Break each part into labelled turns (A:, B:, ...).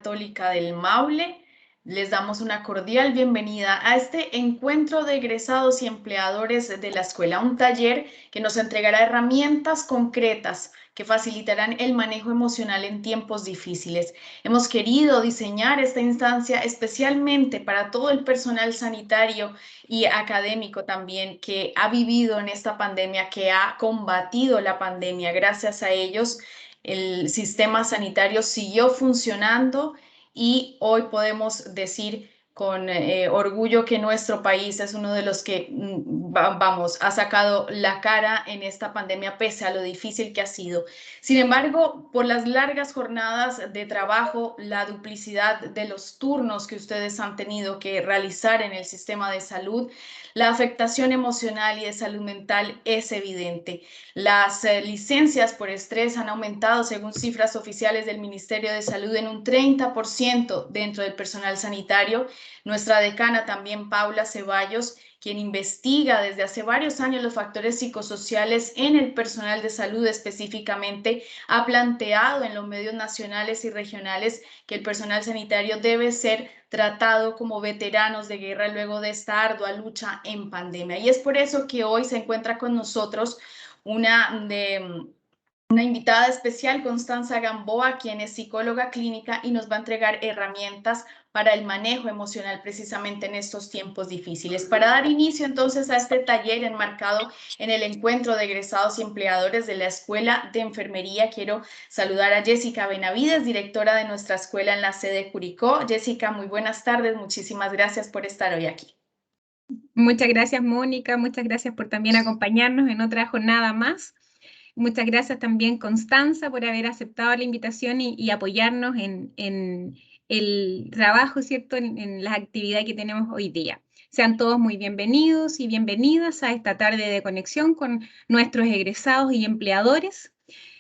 A: Católica del Maule. Les damos una cordial bienvenida a este encuentro de egresados y empleadores de la escuela, un taller que nos entregará herramientas concretas que facilitarán el manejo emocional en tiempos difíciles. Hemos querido diseñar esta instancia especialmente para todo el personal sanitario y académico también que ha vivido en esta pandemia, que ha combatido la pandemia. Gracias a ellos, el sistema sanitario siguió funcionando y hoy podemos decir con orgullo que nuestro país es uno de los que, ha sacado la cara en esta pandemia pese a lo difícil que ha sido. Sin embargo, por las largas jornadas de trabajo, la duplicidad de los turnos que ustedes han tenido que realizar en el sistema de salud, la afectación emocional y de salud mental es evidente. Las licencias por estrés han aumentado, según cifras oficiales del Ministerio de Salud, en un 30% dentro del personal sanitario. Nuestra decana también, Paula Ceballos, quien investiga desde hace varios años los factores psicosociales en el personal de salud específicamente, ha planteado en los medios nacionales y regionales que el personal sanitario debe ser tratado como veteranos de guerra luego de esta ardua lucha en pandemia. Y es por eso que hoy se encuentra con nosotros una invitada especial, Constanza Gamboa, quien es psicóloga clínica y nos va a entregar herramientas para el manejo emocional precisamente en estos tiempos difíciles. Para dar inicio entonces a este taller enmarcado en el encuentro de egresados y empleadores de la Escuela de Enfermería, quiero saludar a Jessica Benavides, directora de nuestra escuela en la sede Curicó. Jessica, muy buenas tardes, muchísimas gracias por estar hoy aquí.
B: Muchas gracias, Mónica, muchas gracias por también acompañarnos en otra jornada más. Muchas gracias también, Constanza, por haber aceptado la invitación y apoyarnos en el trabajo, ¿cierto?, en las actividades que tenemos hoy día. Sean todos muy bienvenidos y bienvenidas a esta tarde de conexión con nuestros egresados y empleadores.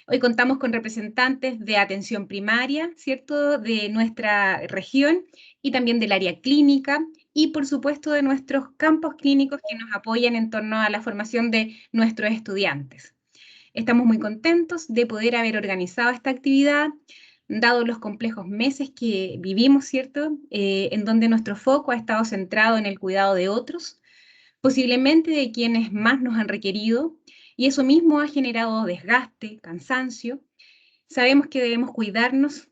B: Hoy contamos con representantes de atención primaria, ¿cierto?, de nuestra región y también del área clínica y, por supuesto, de nuestros campos clínicos que nos apoyan en torno a la formación de nuestros estudiantes. Estamos muy contentos de poder haber organizado esta actividad, dado los complejos meses que vivimos, ¿cierto?, en donde nuestro foco ha estado centrado en el cuidado de otros, posiblemente de quienes más nos han requerido, y eso mismo ha generado desgaste, cansancio. Sabemos que debemos cuidarnos,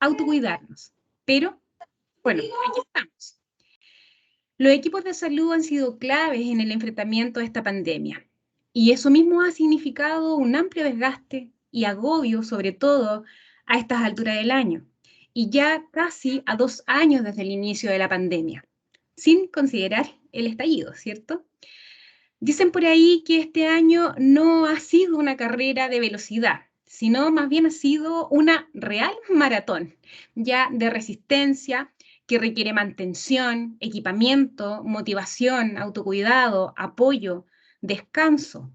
B: autocuidarnos, pero bueno, aquí estamos. Los equipos de salud han sido claves en el enfrentamiento de esta pandemia, y eso mismo ha significado un amplio desgaste y agobio, sobre todo a estas alturas del año, y ya casi a 2 años desde el inicio de la pandemia, sin considerar el estallido, ¿cierto? Dicen por ahí que este año no ha sido una carrera de velocidad, sino más bien ha sido una real maratón, ya de resistencia, que requiere mantención, equipamiento, motivación, autocuidado, apoyo, descanso.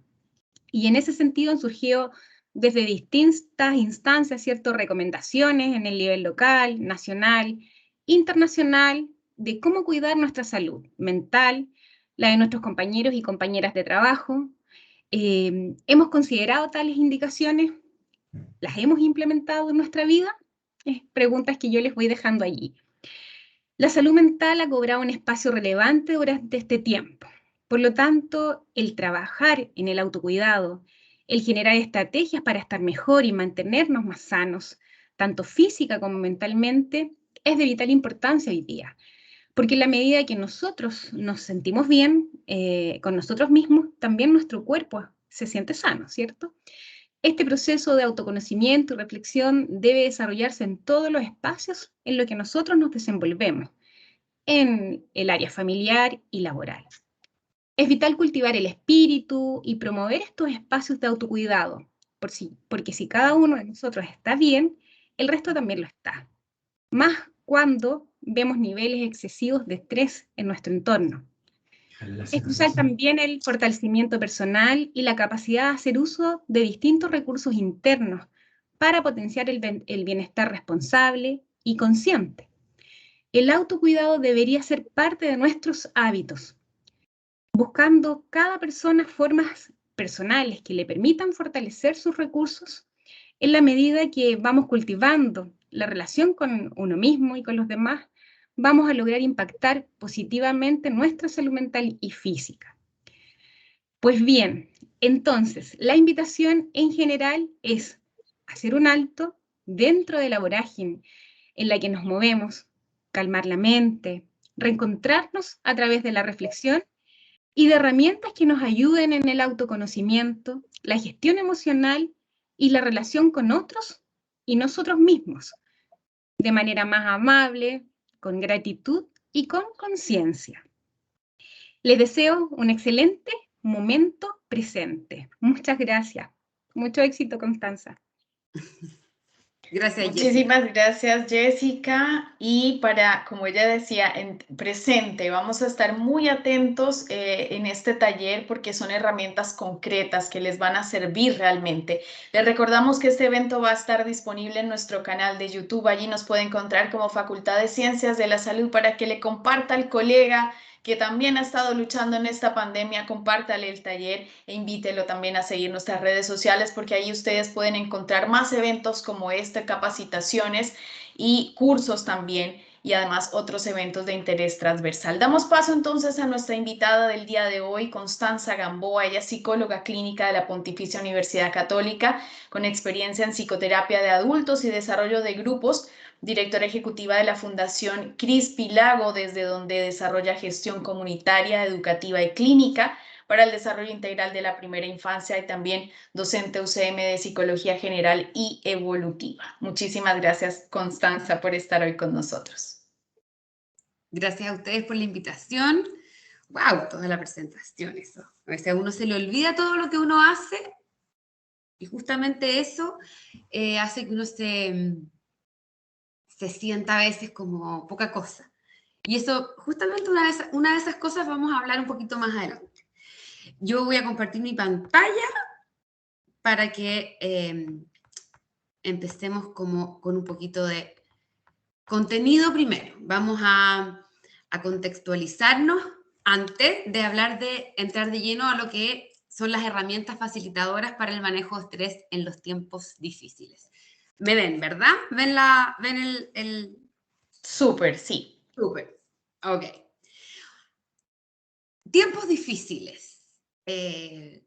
B: Y en ese sentido han surgido desde distintas instancias, ciertas recomendaciones en el nivel local, nacional, internacional, de cómo cuidar nuestra salud mental, la de nuestros compañeros y compañeras de trabajo. ¿Hemos considerado tales indicaciones? ¿Las hemos implementado en nuestra vida? Preguntas que yo les voy dejando allí. La salud mental ha cobrado un espacio relevante durante este tiempo. Por lo tanto, el trabajar en el autocuidado, el generar estrategias para estar mejor y mantenernos más sanos, tanto física como mentalmente, es de vital importancia hoy día. Porque en la medida que nosotros nos sentimos bien con nosotros mismos, también nuestro cuerpo se siente sano, ¿cierto? Este proceso de autoconocimiento y reflexión debe desarrollarse en todos los espacios en los que nosotros nos desenvolvemos, en el área familiar y laboral. Es vital cultivar el espíritu y promover estos espacios de autocuidado, porque si cada uno de nosotros está bien, el resto también lo está. Más cuando vemos niveles excesivos de estrés en nuestro entorno. Es crucial también el fortalecimiento personal y la capacidad de hacer uso de distintos recursos internos para potenciar el bienestar responsable y consciente. El autocuidado debería ser parte de nuestros hábitos, buscando cada persona formas personales que le permitan fortalecer sus recursos en la medida que vamos cultivando la relación con uno mismo y con los demás, vamos a lograr impactar positivamente nuestra salud mental y física. Pues bien, entonces, la invitación en general es hacer un alto dentro de la vorágine en la que nos movemos, calmar la mente, reencontrarnos a través de la reflexión y de herramientas que nos ayuden en el autoconocimiento, la gestión emocional y la relación con otros y nosotros mismos, de manera más amable, con gratitud y con conciencia. Les deseo un excelente momento presente. Muchas gracias. Mucho éxito, Constanza.
C: Gracias, Jessica.
A: Muchísimas gracias, Jessica. Y para, como ella decía, en presente, vamos a estar muy atentos en este taller porque son herramientas concretas que les van a servir realmente. Les recordamos que este evento va a estar disponible en nuestro canal de YouTube. Allí nos puede encontrar como Facultad de Ciencias de la Salud para que le comparta al colega que también ha estado luchando en esta pandemia, compártale el taller e invítelo también a seguir nuestras redes sociales porque ahí ustedes pueden encontrar más eventos como este, capacitaciones y cursos también y además otros eventos de interés transversal. Damos paso entonces a nuestra invitada del día de hoy, Constanza Gamboa. Ella es psicóloga clínica de la Pontificia Universidad Católica con experiencia en psicoterapia de adultos y desarrollo de grupos, directora ejecutiva de la Fundación CRISPI Lago, desde donde desarrolla gestión comunitaria, educativa y clínica para el desarrollo integral de la primera infancia y también docente UCM de Psicología General y Evolutiva. Muchísimas gracias, Constanza, por estar hoy con nosotros.
C: Gracias a ustedes por la invitación. ¡Wow! Toda la presentación, eso. A veces a uno se le olvida todo lo que uno hace y justamente eso hace que uno se sienta a veces como poca cosa. Y eso, justamente una de esas cosas vamos a hablar un poquito más adelante. Yo voy a compartir mi pantalla para que empecemos como con un poquito de contenido primero. Vamos a contextualizarnos antes de entrar de lleno a lo que son las herramientas facilitadoras para el manejo de estrés en los tiempos difíciles. ¿Me ven, verdad? ¿Ven el...
A: Súper, sí.
C: Súper. Ok. Tiempos difíciles. ¿Qué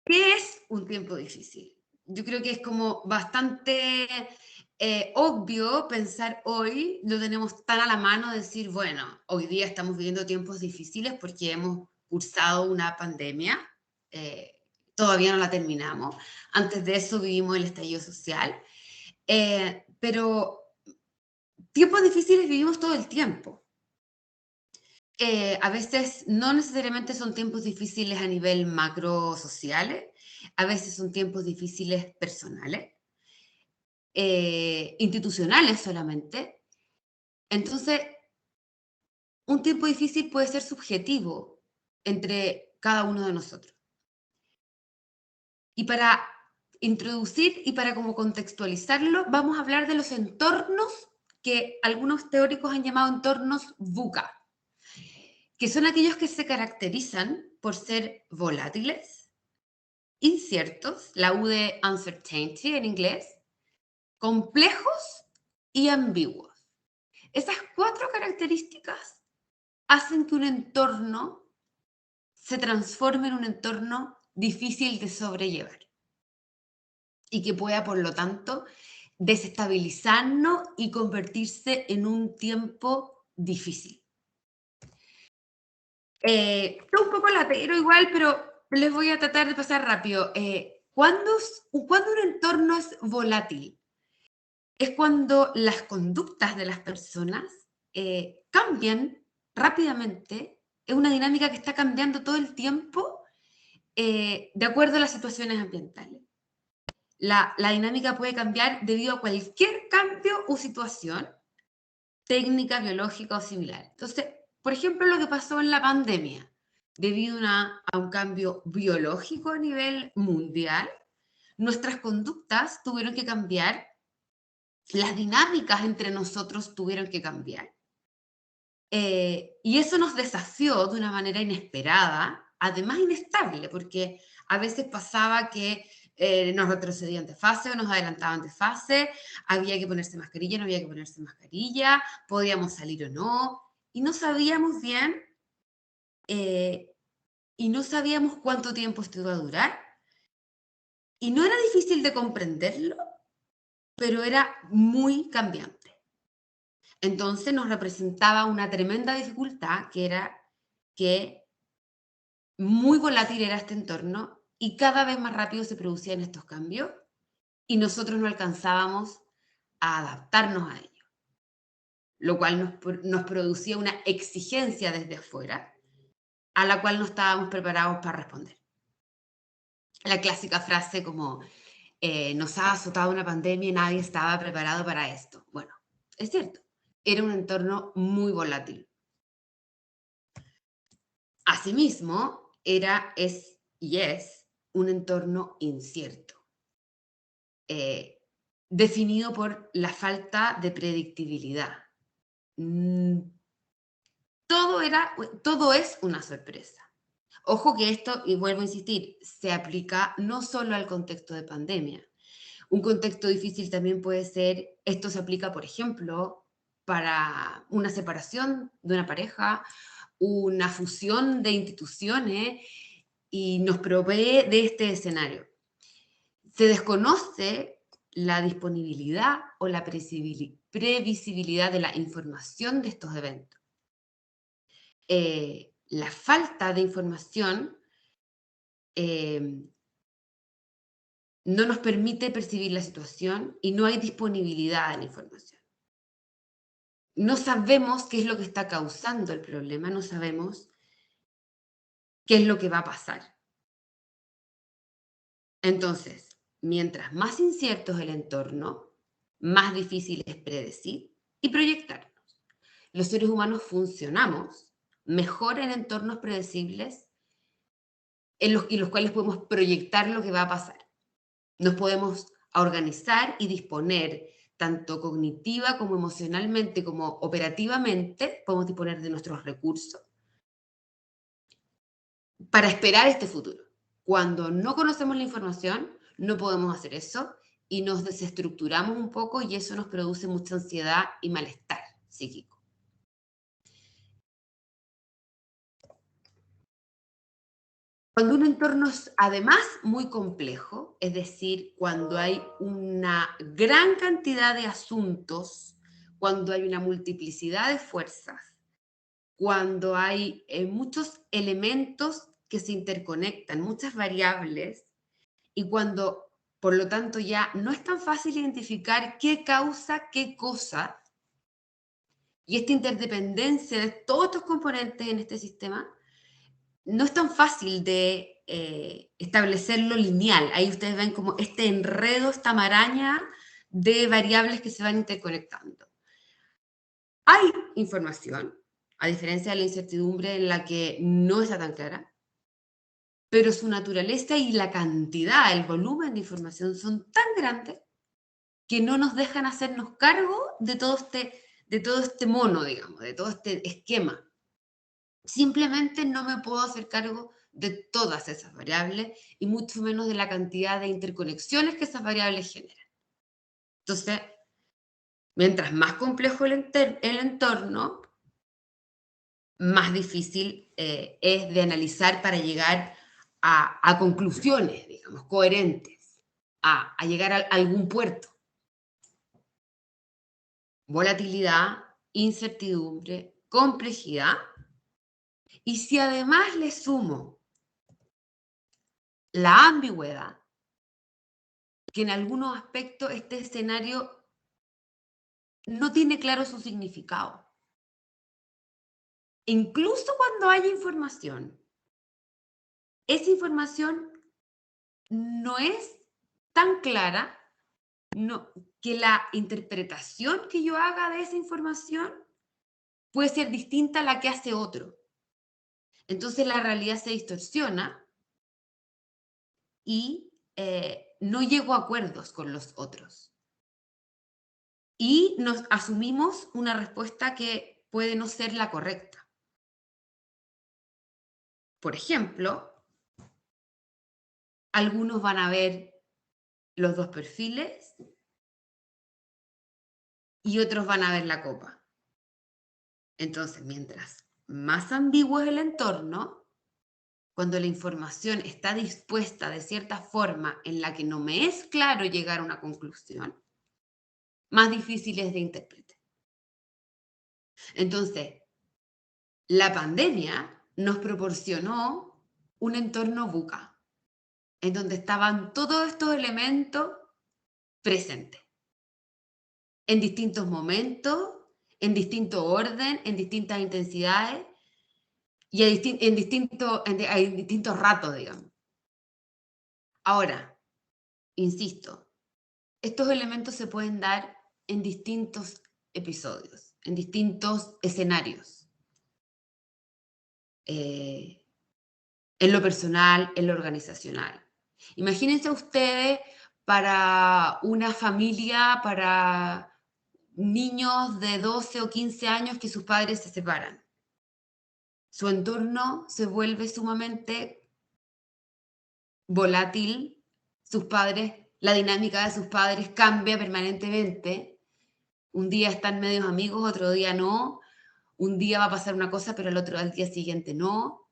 C: es un tiempo difícil? Yo creo que es como bastante obvio pensar hoy, lo tenemos tan a la mano, decir, bueno, hoy día estamos viviendo tiempos difíciles porque hemos cursado una pandemia, todavía no la terminamos. Antes de eso vivimos el estallido social, pero tiempos difíciles vivimos todo el tiempo. A veces no necesariamente son tiempos difíciles a nivel macro sociales, a veces son tiempos difíciles personales, institucionales solamente. Entonces, un tiempo difícil puede ser subjetivo entre cada uno de nosotros. Y para introducir y para como contextualizarlo, vamos a hablar de los entornos que algunos teóricos han llamado entornos VUCA, que son aquellos que se caracterizan por ser volátiles, inciertos, la U de uncertainty en inglés, complejos y ambiguos. Esas 4 características hacen que un entorno se transforme en un entorno difícil de sobrellevar y que pueda, por lo tanto, desestabilizarnos y convertirse en un tiempo difícil. Un poco latero igual, pero les voy a tratar de pasar rápido. ¿Cuándo un entorno es volátil? Es cuando las conductas de las personas cambian rápidamente. Es una dinámica que está cambiando todo el tiempo de acuerdo a las situaciones ambientales. La dinámica puede cambiar debido a cualquier cambio o situación técnica, biológica o similar. Entonces, por ejemplo, lo que pasó en la pandemia, debido a un cambio biológico a nivel mundial, nuestras conductas tuvieron que cambiar, las dinámicas entre nosotros tuvieron que cambiar. Y eso nos desafió de una manera inesperada, además inestable, porque a veces pasaba que nos retrocedían de fase o nos adelantaban de fase, había que ponerse mascarilla, no había que ponerse mascarilla, podíamos salir o no, y no sabíamos bien, y no sabíamos cuánto tiempo esto iba a durar, y no era difícil de comprenderlo, pero era muy cambiante. Entonces nos representaba una tremenda dificultad, que era que muy volátil era este entorno y cada vez más rápido se producían estos cambios y nosotros no alcanzábamos a adaptarnos a ello, lo cual nos producía una exigencia desde afuera a la cual no estábamos preparados para responder. La clásica frase como, nos ha azotado una pandemia y nadie estaba preparado para esto. Bueno, es cierto, era un entorno muy volátil. Asimismo, es un entorno incierto, definido por la falta de predictibilidad. Todo es una sorpresa. Ojo que esto, y vuelvo a insistir, se aplica no solo al contexto de pandemia. Un contexto difícil también puede ser, esto se aplica, por ejemplo, para una separación de una pareja, una fusión de instituciones, y nos provee de este escenario. Se desconoce la disponibilidad o la previsibilidad de la información de estos eventos. La falta de información no nos permite percibir la situación y no hay disponibilidad de la información. No sabemos qué es lo que está causando el problema, no sabemos qué es lo que va a pasar. Entonces, mientras más incierto es el entorno, más difícil es predecir y proyectarnos. Los seres humanos funcionamos mejor en entornos predecibles en los cuales podemos proyectar lo que va a pasar. Nos podemos organizar y disponer, tanto cognitiva como emocionalmente, como operativamente, podemos disponer de nuestros recursos para esperar este futuro. Cuando no conocemos la información, no podemos hacer eso y nos desestructuramos un poco y eso nos produce mucha ansiedad y malestar psíquico. Cuando un entorno es además muy complejo, es decir, cuando hay una gran cantidad de asuntos, cuando hay una multiplicidad de fuerzas, cuando hay muchos elementos que se interconectan, muchas variables, y cuando, por lo tanto, ya no es tan fácil identificar qué causa qué cosa, y esta interdependencia de todos estos componentes en este sistema, no es tan fácil de establecerlo lineal. Ahí ustedes ven como este enredo, esta maraña de variables que se van interconectando. Hay información, a diferencia de la incertidumbre en la que no está tan clara, pero su naturaleza y la cantidad, el volumen de información son tan grandes que no nos dejan hacernos cargo de todo este mono, digamos, de todo este esquema. Simplemente no me puedo hacer cargo de todas esas variables y mucho menos de la cantidad de interconexiones que esas variables generan. Entonces, mientras más complejo el entorno, más difícil es de analizar para llegar a conclusiones, digamos, coherentes, a llegar a algún puerto. Volatilidad, incertidumbre, complejidad. Y si además le sumo la ambigüedad, que en algunos aspectos este escenario no tiene claro su significado. Incluso cuando haya información, esa información no es tan clara, que la interpretación que yo haga de esa información puede ser distinta a la que hace otro. Entonces la realidad se distorsiona y no llego a acuerdos con los otros. Y nos asumimos una respuesta que puede no ser la correcta. Por ejemplo, algunos van a ver los dos perfiles y otros van a ver la copa. Entonces, mientras más ambiguo es el entorno, cuando la información está dispuesta de cierta forma en la que no me es claro llegar a una conclusión, más difícil es de interpretar. Entonces, la pandemia nos proporcionó un entorno VUCA, en donde estaban todos estos elementos presentes, en distintos momentos, en distinto orden, en distintas intensidades y en distintos ratos, digamos. Ahora, insisto, estos elementos se pueden dar en distintos episodios, en distintos escenarios. En lo personal, en lo organizacional. Imagínense ustedes para una familia, para niños de 12 o 15 años que sus padres se separan. Su entorno se vuelve sumamente volátil, sus padres, la dinámica de sus padres cambia permanentemente. Un día están medios amigos, otro día no. Un día va a pasar una cosa, pero al día siguiente no.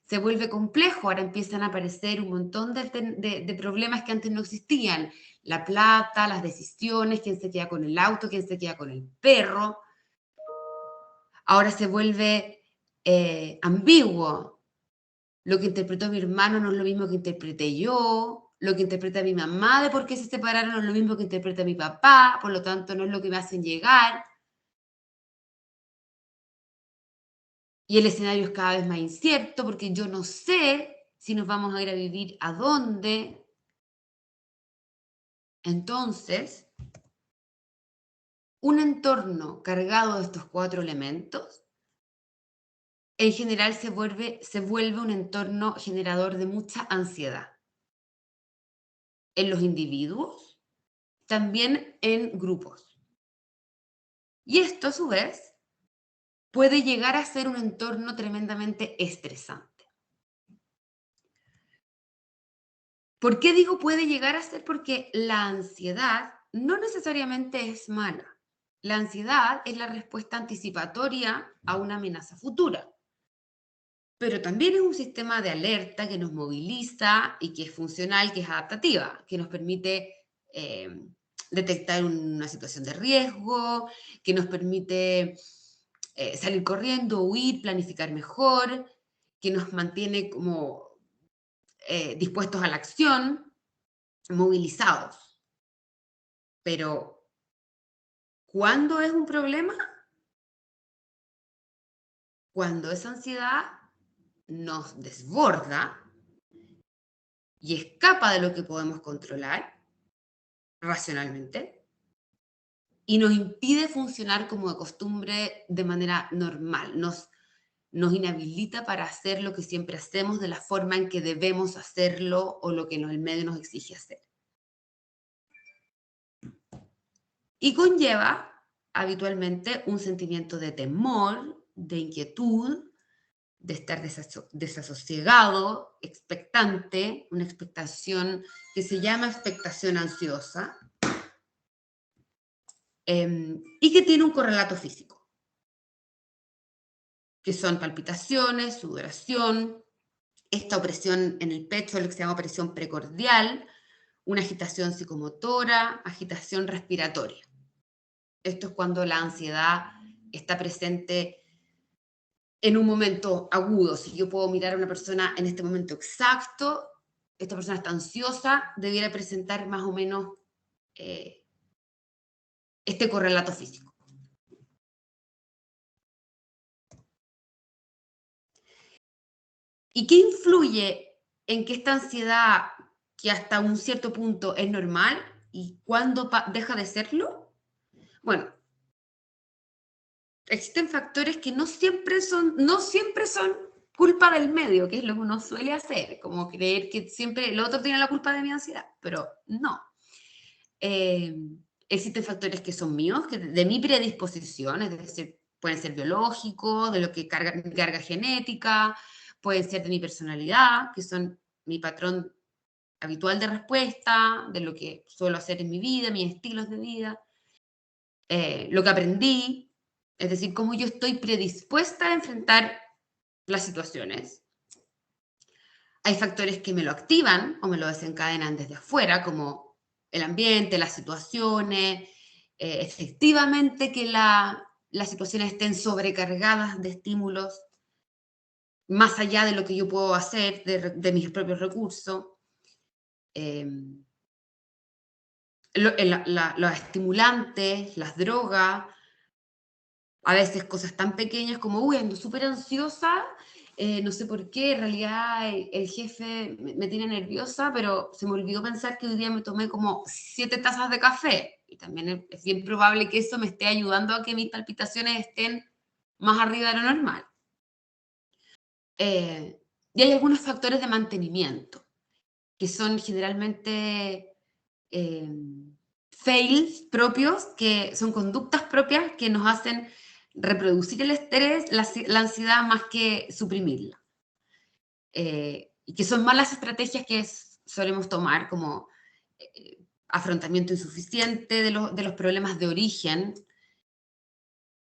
C: Se vuelve complejo, ahora empiezan a aparecer un montón de problemas que antes no existían. La plata, las decisiones, quién se queda con el auto, quién se queda con el perro. Ahora se vuelve ambiguo. Lo que interpretó mi hermano no es lo mismo que interpreté yo. Lo que interpreta mi mamá de por qué se separaron no es lo mismo que interpreta mi papá. Por lo tanto, no es lo que me hacen llegar. Y el escenario es cada vez más incierto porque yo no sé si nos vamos a ir a vivir a dónde. Entonces, un entorno cargado de estos 4 elementos, en general se vuelve un entorno generador de mucha ansiedad. En los individuos, también en grupos. Y esto, a su vez, puede llegar a ser un entorno tremendamente estresante. ¿Por qué digo puede llegar a ser? Porque la ansiedad no necesariamente es mala. La ansiedad es la respuesta anticipatoria a una amenaza futura. Pero también es un sistema de alerta que nos moviliza y que es funcional, que es adaptativa, que nos permite detectar una situación de riesgo, que nos permite salir corriendo, huir, planificar mejor, que nos mantiene como dispuestos a la acción, movilizados. Pero, ¿cuándo es un problema? Cuando esa ansiedad nos desborda y escapa de lo que podemos controlar racionalmente y nos impide funcionar como de costumbre de manera normal. Nos inhabilita para hacer lo que siempre hacemos de la forma en que debemos hacerlo o lo que el medio nos exige hacer. Y conlleva habitualmente un sentimiento de temor, de inquietud, de estar desasosiegado, expectante, una expectación que se llama expectación ansiosa, y que tiene un correlato físico, que son palpitaciones, sudoración, esta opresión en el pecho, lo que se llama opresión precordial, una agitación psicomotora, agitación respiratoria. Esto es cuando la ansiedad está presente en un momento agudo. Si yo puedo mirar a una persona en este momento exacto, esta persona está ansiosa, debiera presentar más o menos este correlato físico. ¿Y qué influye en que esta ansiedad, que hasta un cierto punto es normal, y cuándo deja de serlo? Bueno, existen factores que no siempre son culpa del medio, que es lo que uno suele hacer, como creer que siempre el otro tiene la culpa de mi ansiedad, pero no. Existen factores que son míos, que de mi predisposición, es decir, pueden ser biológicos, de lo que mi carga genética, pueden ser de mi personalidad, que son mi patrón habitual de respuesta, de lo que suelo hacer en mi vida, mis estilos de vida, lo que aprendí, es decir, cómo yo estoy predispuesta a enfrentar las situaciones. Hay factores que me lo activan o me lo desencadenan desde afuera, como el ambiente, las situaciones, efectivamente que las situaciones estén sobrecargadas de estímulos más allá de lo que yo puedo hacer, de mis propios recursos. Los estimulantes, las drogas, a veces cosas tan pequeñas como, uy, ando súper ansiosa, no sé por qué, en realidad el jefe me tiene nerviosa, pero se me olvidó pensar que hoy día me tomé como 7 tazas de café. Y también es bien probable que eso me esté ayudando a que mis palpitaciones estén más arriba de lo normal. Y hay algunos factores de mantenimiento, que son generalmente fails propios, que son conductas propias que nos hacen reproducir el estrés, la ansiedad más que suprimirla. Y que son malas estrategias que solemos tomar, como afrontamiento insuficiente de los problemas de origen,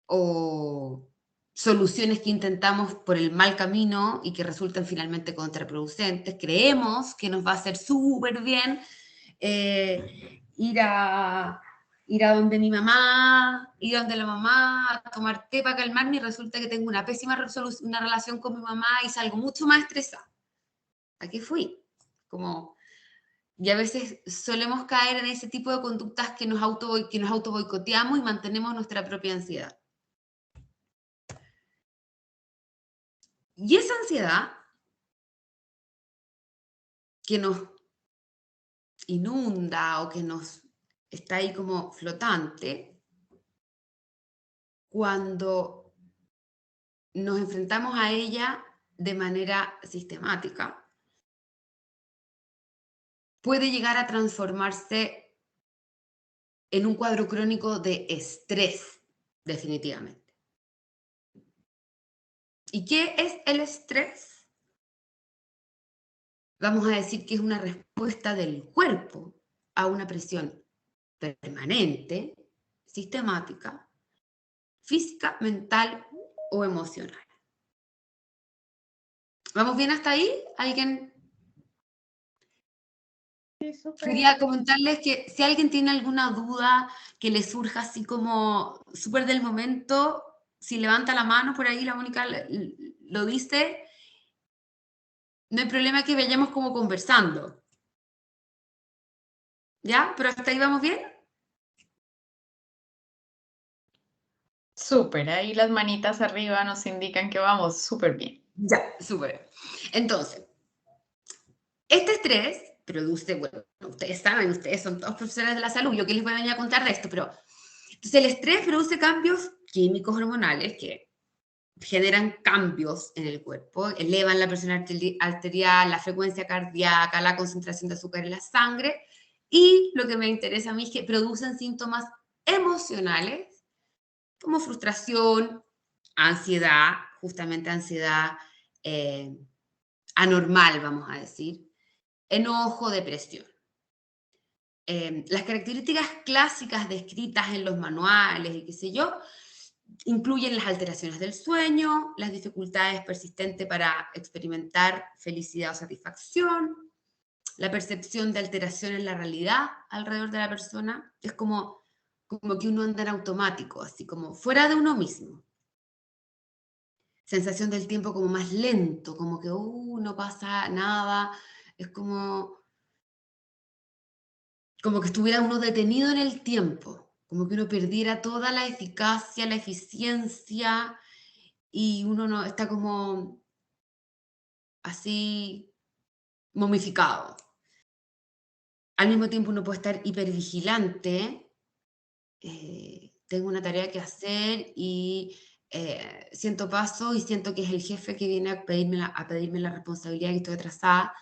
C: o soluciones que intentamos por el mal camino y que resultan finalmente contraproducentes. Creemos que nos va a hacer súper bien ir a donde mi mamá, ir a donde la mamá, a tomar té para calmarme, y resulta que tengo una pésima una relación con mi mamá y salgo mucho más estresada. ¿A qué fui? Y a veces solemos caer en ese tipo de conductas que nos auto boicoteamos y mantenemos nuestra propia ansiedad. Y esa ansiedad que nos inunda o que nos está ahí como flotante, cuando nos enfrentamos a ella de manera sistemática, puede llegar a transformarse en un cuadro crónico de estrés, definitivamente. ¿Y qué es el estrés? Vamos a decir que es una respuesta del cuerpo a una presión permanente, sistemática, física, mental o emocional. ¿Vamos bien hasta ahí? ¿Alguien?
A: Sí, súper.
C: Quería comentarles que si alguien tiene alguna duda que le surja así como súper del momento, si levanta la mano por ahí, la Mónica lo dice, no hay problema que vayamos como conversando. ¿Ya? ¿Pero hasta ahí vamos bien?
A: Súper, ahí las manitas arriba nos indican que vamos súper bien.
C: Ya, súper. Entonces, este estrés produce, bueno, ustedes saben, ustedes son todos profesionales de la salud, yo que les voy a venir a contar de esto, pero entonces el estrés produce cambios químicos hormonales que generan cambios en el cuerpo, elevan la presión arterial, la frecuencia cardíaca, la concentración de azúcar en la sangre, y lo que me interesa a mí es que producen síntomas emocionales como frustración, ansiedad, justamente ansiedad anormal, vamos a decir, enojo, depresión. Las características clásicas descritas en los manuales y qué sé yo, incluyen las alteraciones del sueño, las dificultades persistentes para experimentar felicidad o satisfacción, la percepción de alteración en la realidad alrededor de la persona. Es como que uno anda en automático, así como fuera de uno mismo. Sensación del tiempo como más lento, como que no pasa nada, es como que estuviera uno detenido en el tiempo, como que uno perdiera toda la eficacia, la eficiencia, y uno no está como así momificado. Al mismo tiempo uno puede estar hipervigilante, tengo una tarea que hacer y siento paso y siento que es el jefe que viene a pedirme la responsabilidad y estoy atrasada.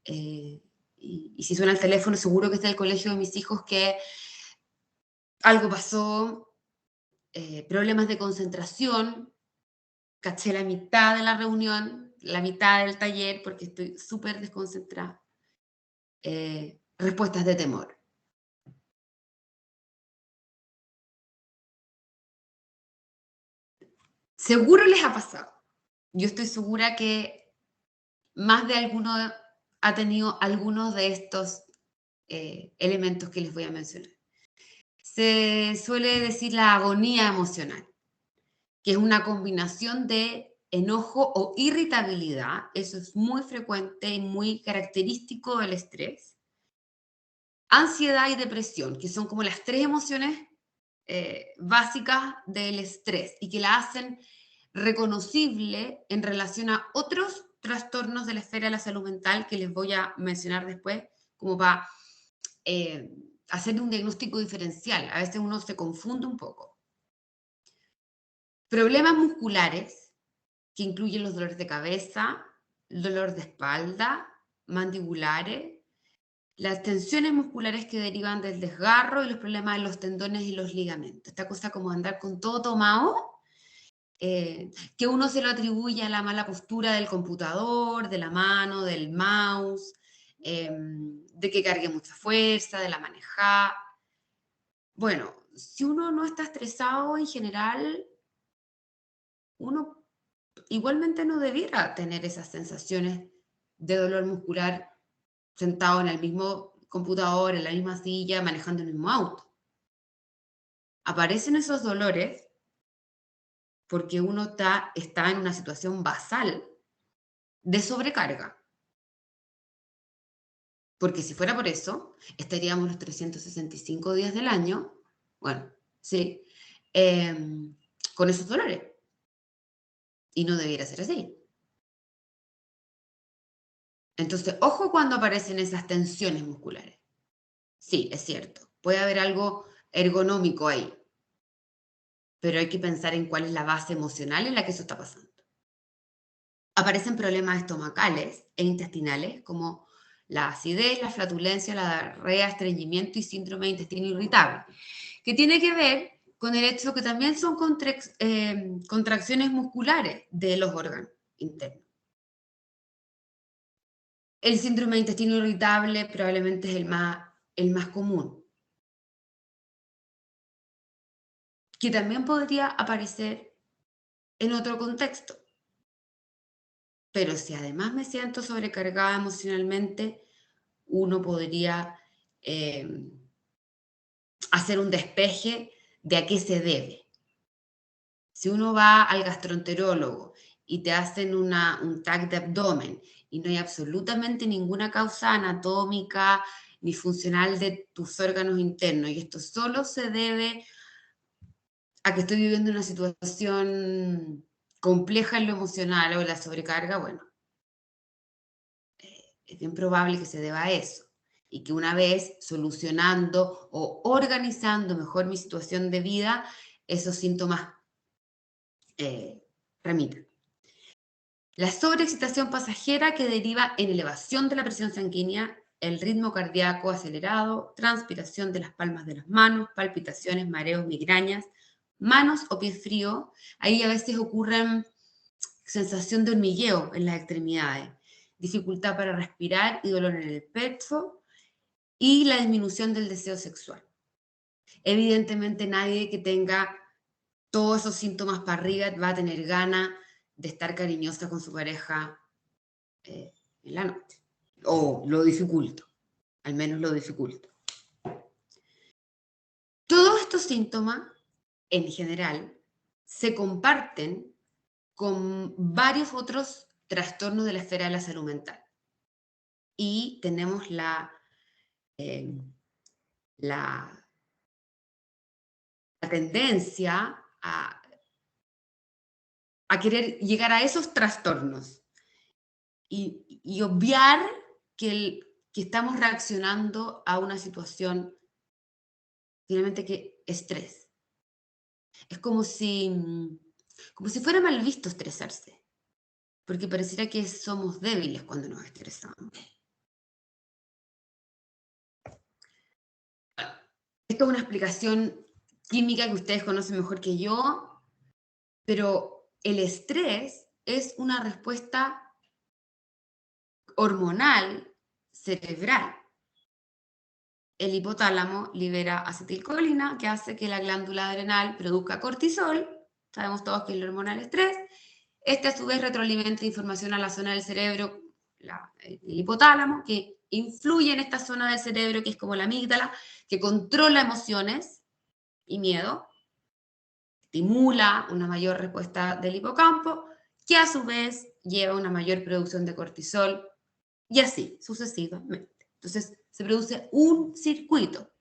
C: Y si suena el teléfono, seguro que está el colegio de mis hijos, que algo pasó, problemas de concentración, caché la mitad de la reunión, la mitad del taller, porque estoy súper desconcentrada. respuestas de temor. Seguro les ha pasado. Yo estoy segura que más de alguno ha tenido algunos de estos elementos que les voy a mencionar. Se suele decir la agonía emocional, que es una combinación de enojo o irritabilidad. Eso es muy frecuente y muy característico del estrés. Ansiedad y depresión, que son como las tres emociones básicas del estrés y que la hacen reconocible en relación a otros trastornos de la esfera de la salud mental que les voy a mencionar después, como para hacer un diagnóstico diferencial. A veces uno se confunde un poco. Problemas musculares, que incluyen los dolores de cabeza, el dolor de espalda, mandibulares, las tensiones musculares que derivan del desgarro y los problemas de los tendones y los ligamentos. Esta cosa como andar con todo tomado, que uno se lo atribuye a la mala postura del computador, de la mano, del mouse, de que cargue mucha fuerza, de la manejada. Bueno, si uno no está estresado en general, uno igualmente no debiera tener esas sensaciones de dolor muscular sentado en el mismo computador, en la misma silla, manejando el mismo auto. Aparecen esos dolores porque uno está en una situación basal de sobrecarga. Porque si fuera por eso, estaríamos los 365 días del año, bueno, sí, con esos dolores. Y no debiera ser así. Entonces, ojo cuando aparecen esas tensiones musculares. Sí, es cierto, puede haber algo ergonómico ahí, pero hay que pensar en cuál es la base emocional en la que eso está pasando. Aparecen problemas estomacales e intestinales como la acidez, la flatulencia, la diarrea, estreñimiento y síndrome de intestino irritable, que tiene que ver con el hecho que también son contracciones musculares de los órganos internos. El síndrome de intestino irritable probablemente es el más común, que también podría aparecer en otro contexto. Pero si además me siento sobrecargada emocionalmente, uno podría hacer un despeje de a qué se debe. Si uno va al gastroenterólogo y te hacen un TAC de abdomen y no hay absolutamente ninguna causa anatómica ni funcional de tus órganos internos, y esto solo se debe a que estoy viviendo una situación compleja en lo emocional o la sobrecarga, bueno, es bien probable que se deba a eso. Y que una vez solucionando o organizando mejor mi situación de vida, esos síntomas remitan. La sobreexcitación pasajera que deriva en elevación de la presión sanguínea, el ritmo cardíaco acelerado, transpiración de las palmas de las manos, palpitaciones, mareos, migrañas, manos o pies fríos. Ahí a veces ocurren sensación de hormigueo en las extremidades, dificultad para respirar y dolor en el pecho y la disminución del deseo sexual. Evidentemente nadie que tenga todos esos síntomas para arriba va a tener ganas de estar cariñosa con su pareja en la noche. O lo dificulto, al menos lo dificulto. Todos estos síntomas, en general, se comparten con varios otros trastornos de la esfera de la salud mental. Y tenemos la tendencia a querer llegar a esos trastornos y obviar que estamos reaccionando a una situación finalmente que estrés. Es como si fuera mal visto estresarse, porque pareciera que somos débiles cuando nos estresamos. Esto es una explicación química que ustedes conocen mejor que yo, pero el estrés es una respuesta hormonal cerebral el hipotálamo libera acetilcolina, que hace que la glándula adrenal produzca cortisol. Sabemos todos que es la hormona del estrés. Este a su vez retroalimenta información a la zona del cerebro, el hipotálamo, que influye en esta zona del cerebro que es como la amígdala, que controla emociones y miedo, estimula una mayor respuesta del hipocampo, que a su vez lleva a una mayor producción de cortisol, y así sucesivamente. Entonces, se produce un circuito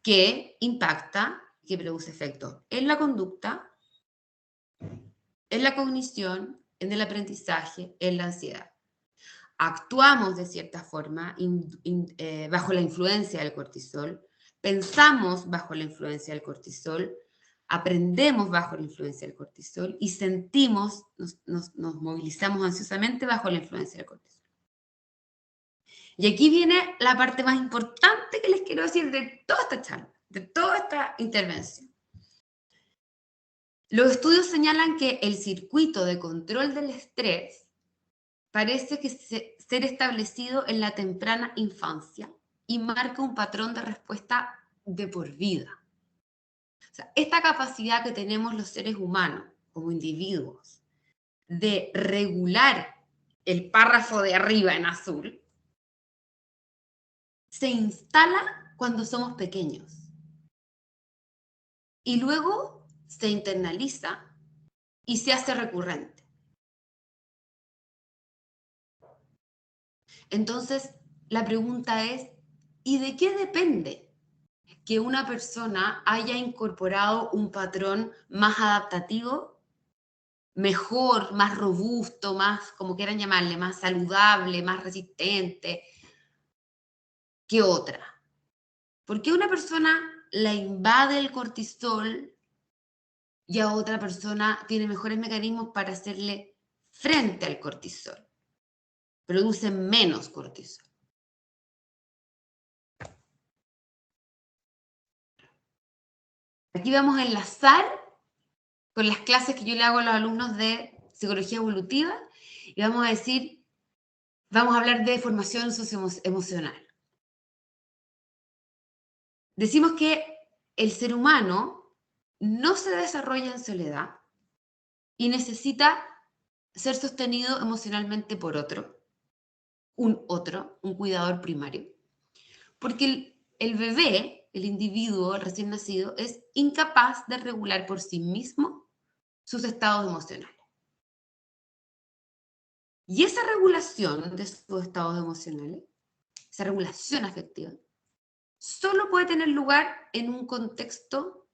C: que impacta, que produce efectos en la conducta, en la cognición, en el aprendizaje, en la ansiedad. Actuamos de cierta forma bajo la influencia del cortisol, pensamos bajo la influencia del cortisol, aprendemos bajo la influencia del cortisol y sentimos, nos movilizamos ansiosamente bajo la influencia del cortisol. Y aquí viene la parte más importante que les quiero decir de toda esta charla, de toda esta intervención. Los estudios señalan que el circuito de control del estrés parece que ser establecido en la temprana infancia y marca un patrón de respuesta de por vida. O sea, esta capacidad que tenemos los seres humanos como individuos de regular el párrafo de arriba en azul se instala cuando somos pequeños y luego se internaliza y se hace recurrente. Entonces, la pregunta es, ¿y de qué depende que una persona haya incorporado un patrón más adaptativo, mejor, más robusto, más, como quieran llamarle, más saludable, más resistente que otra? ¿Por qué una persona la invade el cortisol y a otra persona tiene mejores mecanismos para hacerle frente al cortisol? Produce menos cortisol. Aquí vamos a enlazar con las clases que yo le hago a los alumnos de psicología evolutiva y vamos a hablar de formación socioemocional. Decimos que el ser humano no se desarrolla en soledad y necesita ser sostenido emocionalmente por un cuidador primario. Porque el bebé, el individuo, el recién nacido, es incapaz de regular por sí mismo sus estados emocionales. Y esa regulación de sus estados emocionales, esa regulación afectiva, solo puede tener lugar en un contexto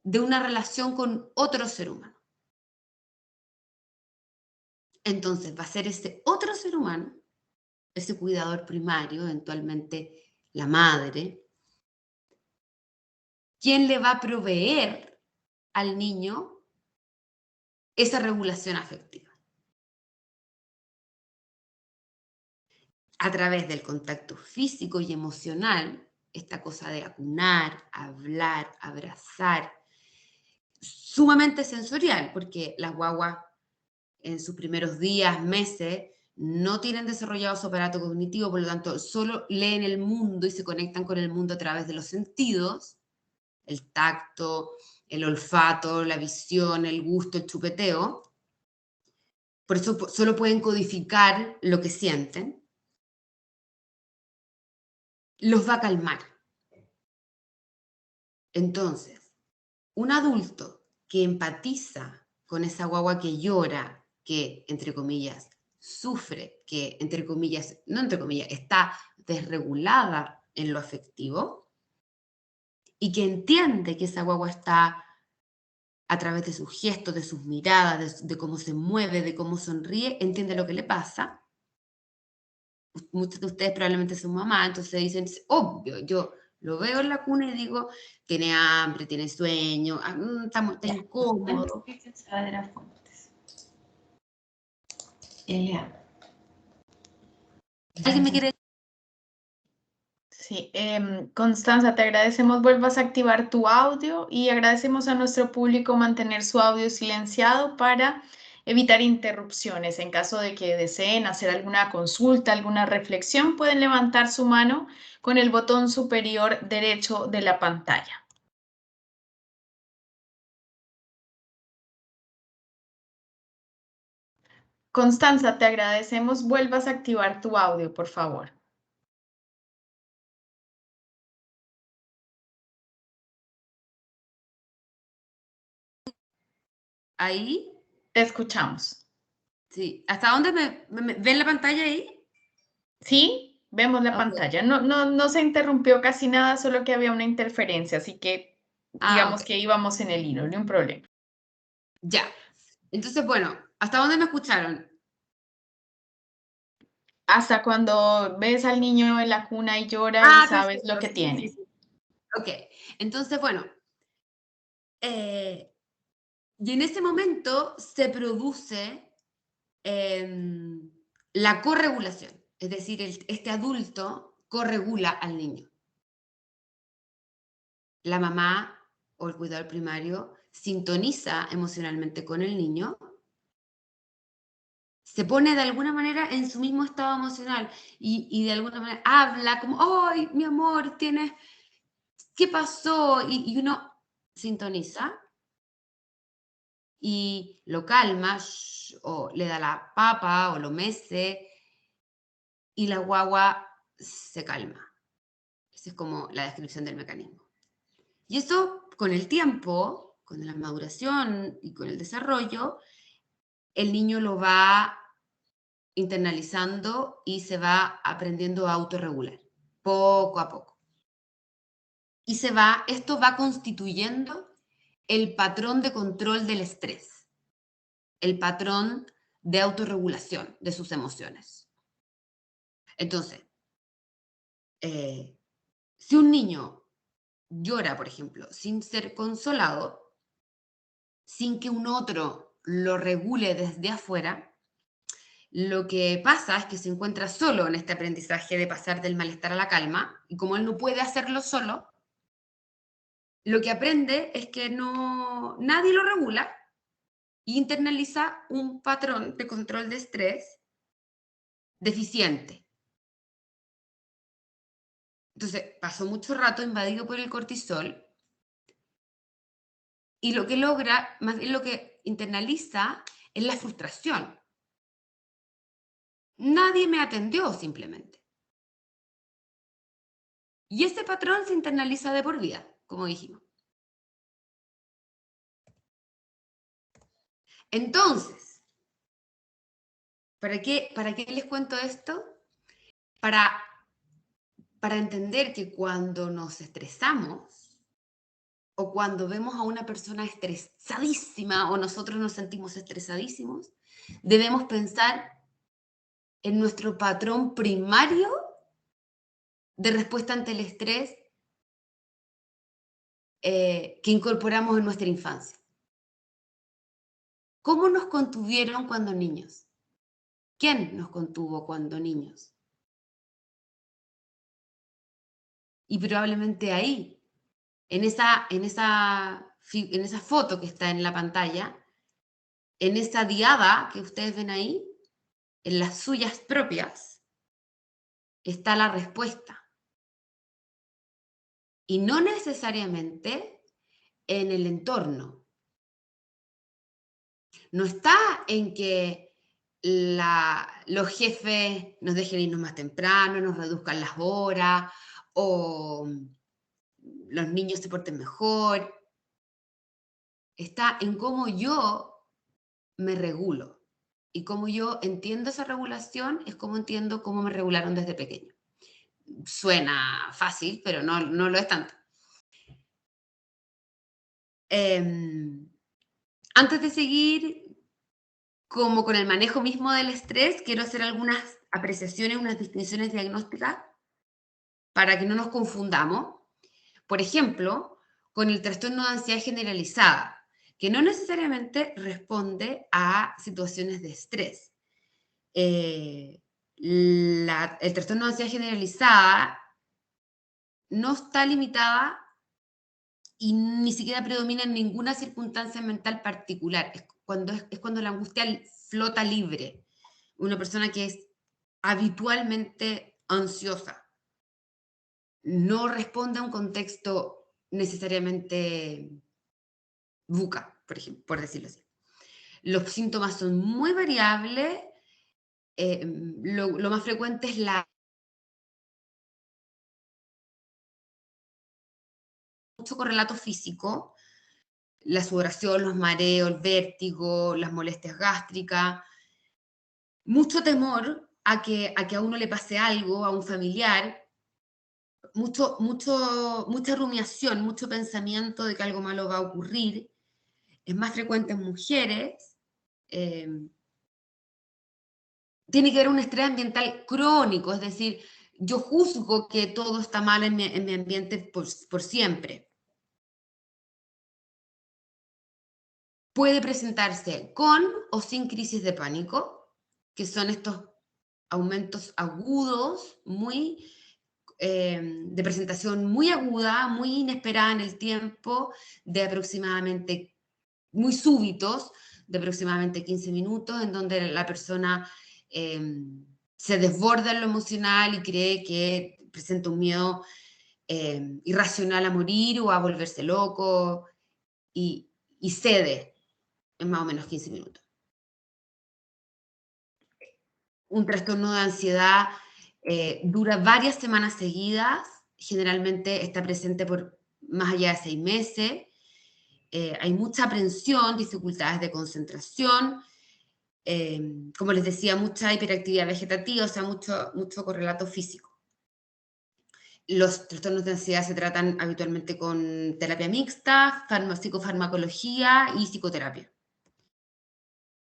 C: de una relación con otro ser humano. Entonces va a ser ese otro ser humano, ese cuidador primario, eventualmente la madre, quien le va a proveer al niño esa regulación afectiva. A través del contacto físico y emocional, esta cosa de acunar, hablar, abrazar, sumamente sensorial, porque las guaguas en sus primeros días, meses, no tienen desarrollado su aparato cognitivo, por lo tanto, solo leen el mundo y se conectan con el mundo a través de los sentidos, el tacto, el olfato, la visión, el gusto, el chupeteo. Por eso solo pueden codificar lo que sienten. Los va a calmar. Entonces, un adulto que empatiza con esa guagua que llora, que, entre comillas, sufre, que, entre comillas, no entre comillas, está desregulada en lo afectivo, y que entiende que esa guagua está a través de sus gestos, de sus miradas, de cómo se mueve, de cómo sonríe, entiende lo que le pasa. Muchos de ustedes probablemente son mamás, entonces dicen, obvio, yo lo veo en la cuna y digo, tiene hambre, tiene sueño, está incómodo. ¿Alguien me quiere?
A: Sí, Constanza, te agradecemos vuelvas a activar tu audio y agradecemos a nuestro público mantener su audio silenciado para evitar interrupciones. En caso de que deseen hacer alguna consulta, alguna reflexión, pueden levantar su mano con el botón superior derecho de la pantalla. Constanza, te agradecemos. Vuelvas a activar tu audio, por favor.
C: ¿Ahí?
A: Te escuchamos.
C: Sí. ¿Hasta dónde ven la pantalla ahí?
A: Sí, vemos la
C: Ok.
A: pantalla. No se interrumpió casi nada, solo que había una interferencia, así que
C: Ah,
A: digamos
C: ok.
A: que íbamos en el hilo, no un problema.
C: Ya. Entonces, bueno, ¿hasta dónde me escucharon?
A: Hasta cuando ves al niño en la cuna y llora y
C: Ah,
A: sabes lo
C: perfecto.
A: que
C: Sí, sí,
A: tiene.
C: sí. Ok. Entonces, bueno, y en ese momento se produce la corregulación, es decir, este adulto corregula al niño. La mamá o el cuidador primario sintoniza emocionalmente con el niño, se pone de alguna manera en su mismo estado emocional y de alguna manera habla como, ¡ay, mi amor, tienes, qué pasó! Y uno sintoniza y lo calma, o le da la papa o lo mece y la guagua se calma. Esa es como la descripción del mecanismo. Y eso con el tiempo, con la maduración y con el desarrollo, el niño lo va internalizando y se va aprendiendo a autorregular, poco a poco. Y esto va constituyendo el patrón de control del estrés, el patrón de autorregulación de sus emociones. Entonces, si un niño llora, por ejemplo, sin ser consolado, sin que un otro lo regule desde afuera, lo que pasa es que se encuentra solo en este aprendizaje de pasar del malestar a la calma, y como él no puede hacerlo solo, lo que aprende es que nadie lo regula y internaliza un patrón de control de estrés deficiente. Entonces, pasó mucho rato invadido por el cortisol y lo que logra, más bien lo que internaliza, es la frustración. Nadie me atendió simplemente. Y ese patrón se internaliza de por vida, como dijimos. Entonces, ¿para qué les cuento esto? Para entender que cuando nos estresamos o cuando vemos a una persona estresadísima o nosotros nos sentimos estresadísimos, debemos pensar en nuestro patrón primario de respuesta ante el estrés que incorporamos en nuestra infancia. ¿Cómo nos contuvieron cuando niños? ¿Quién nos contuvo cuando niños? Y probablemente ahí, en esa foto que está en la pantalla, en esa diada que ustedes ven ahí, en las suyas propias, está la respuesta. Y no necesariamente en el entorno. No está en que los jefes nos dejen irnos más temprano, nos reduzcan las horas o los niños se porten mejor. Está en cómo yo me regulo. Y cómo yo entiendo esa regulación es como entiendo cómo me regularon desde pequeño. Suena fácil, pero no lo es tanto. Antes de seguir como con el manejo mismo del estrés, quiero hacer algunas apreciaciones, unas distinciones diagnósticas para que no nos confundamos. Por ejemplo, con el trastorno de ansiedad generalizada, que no necesariamente responde a situaciones de estrés. El trastorno de ansiedad generalizada no está limitada y ni siquiera predomina en ninguna circunstancia mental particular. Es cuando la angustia flota libre. Una persona que es habitualmente ansiosa no responde a un contexto necesariamente buca, por ejemplo, por decirlo así. Los síntomas son muy variables. Lo más frecuente es mucho correlato físico, la sudoración, los mareos, el vértigo, las molestias gástricas, mucho temor a que a uno le pase algo, a un familiar, mucha rumiación, mucho pensamiento de que algo malo va a ocurrir. Es más frecuente en mujeres. Tiene que haber un estrés ambiental crónico, es decir, yo juzgo que todo está mal en mi ambiente por siempre. Puede presentarse con o sin crisis de pánico, que son estos aumentos agudos, de presentación muy aguda, muy inesperada en el tiempo, de aproximadamente, muy súbitos, de aproximadamente 15 minutos, en donde la persona se desborda en lo emocional y cree que presenta un miedo irracional a morir o a volverse loco y cede en más o menos 15 minutos. Un trastorno de ansiedad dura varias semanas seguidas, generalmente está presente por más allá de 6 meses. Hay mucha aprensión, dificultades de concentración, como les decía, mucha hiperactividad vegetativa, o sea, mucho correlato físico. Los trastornos de ansiedad se tratan habitualmente con terapia mixta, psicofarmacología y psicoterapia.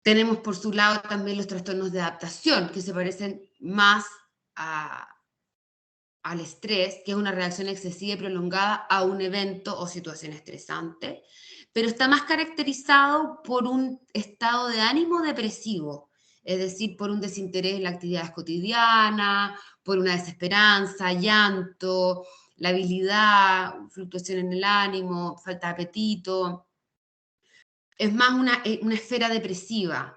C: Tenemos por su lado también los trastornos de adaptación, que se parecen más al estrés, que es una reacción excesiva y prolongada a un evento o situación estresante, pero está más caracterizado por un estado de ánimo depresivo, es decir, por un desinterés en las actividades cotidianas, por una desesperanza, llanto, labilidad, fluctuación en el ánimo, falta de apetito. Es más una esfera depresiva.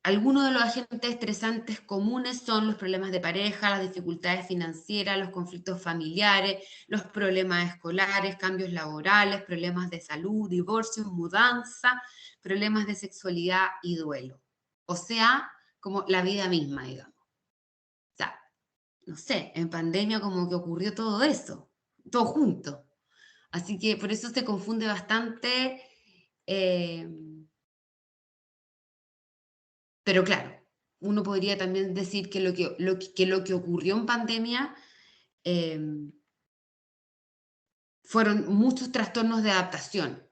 C: Algunos de los agentes estresantes comunes son los problemas de pareja, las dificultades financieras, los conflictos familiares, los problemas escolares, cambios laborales, problemas de salud, divorcio, mudanza, problemas de sexualidad y duelo. O sea, como la vida misma, digamos. O sea, no sé, en pandemia como que ocurrió todo eso, todo junto. Así que por eso se confunde bastante. Pero claro, uno podría también decir que lo que ocurrió en pandemia fueron muchos trastornos de adaptación.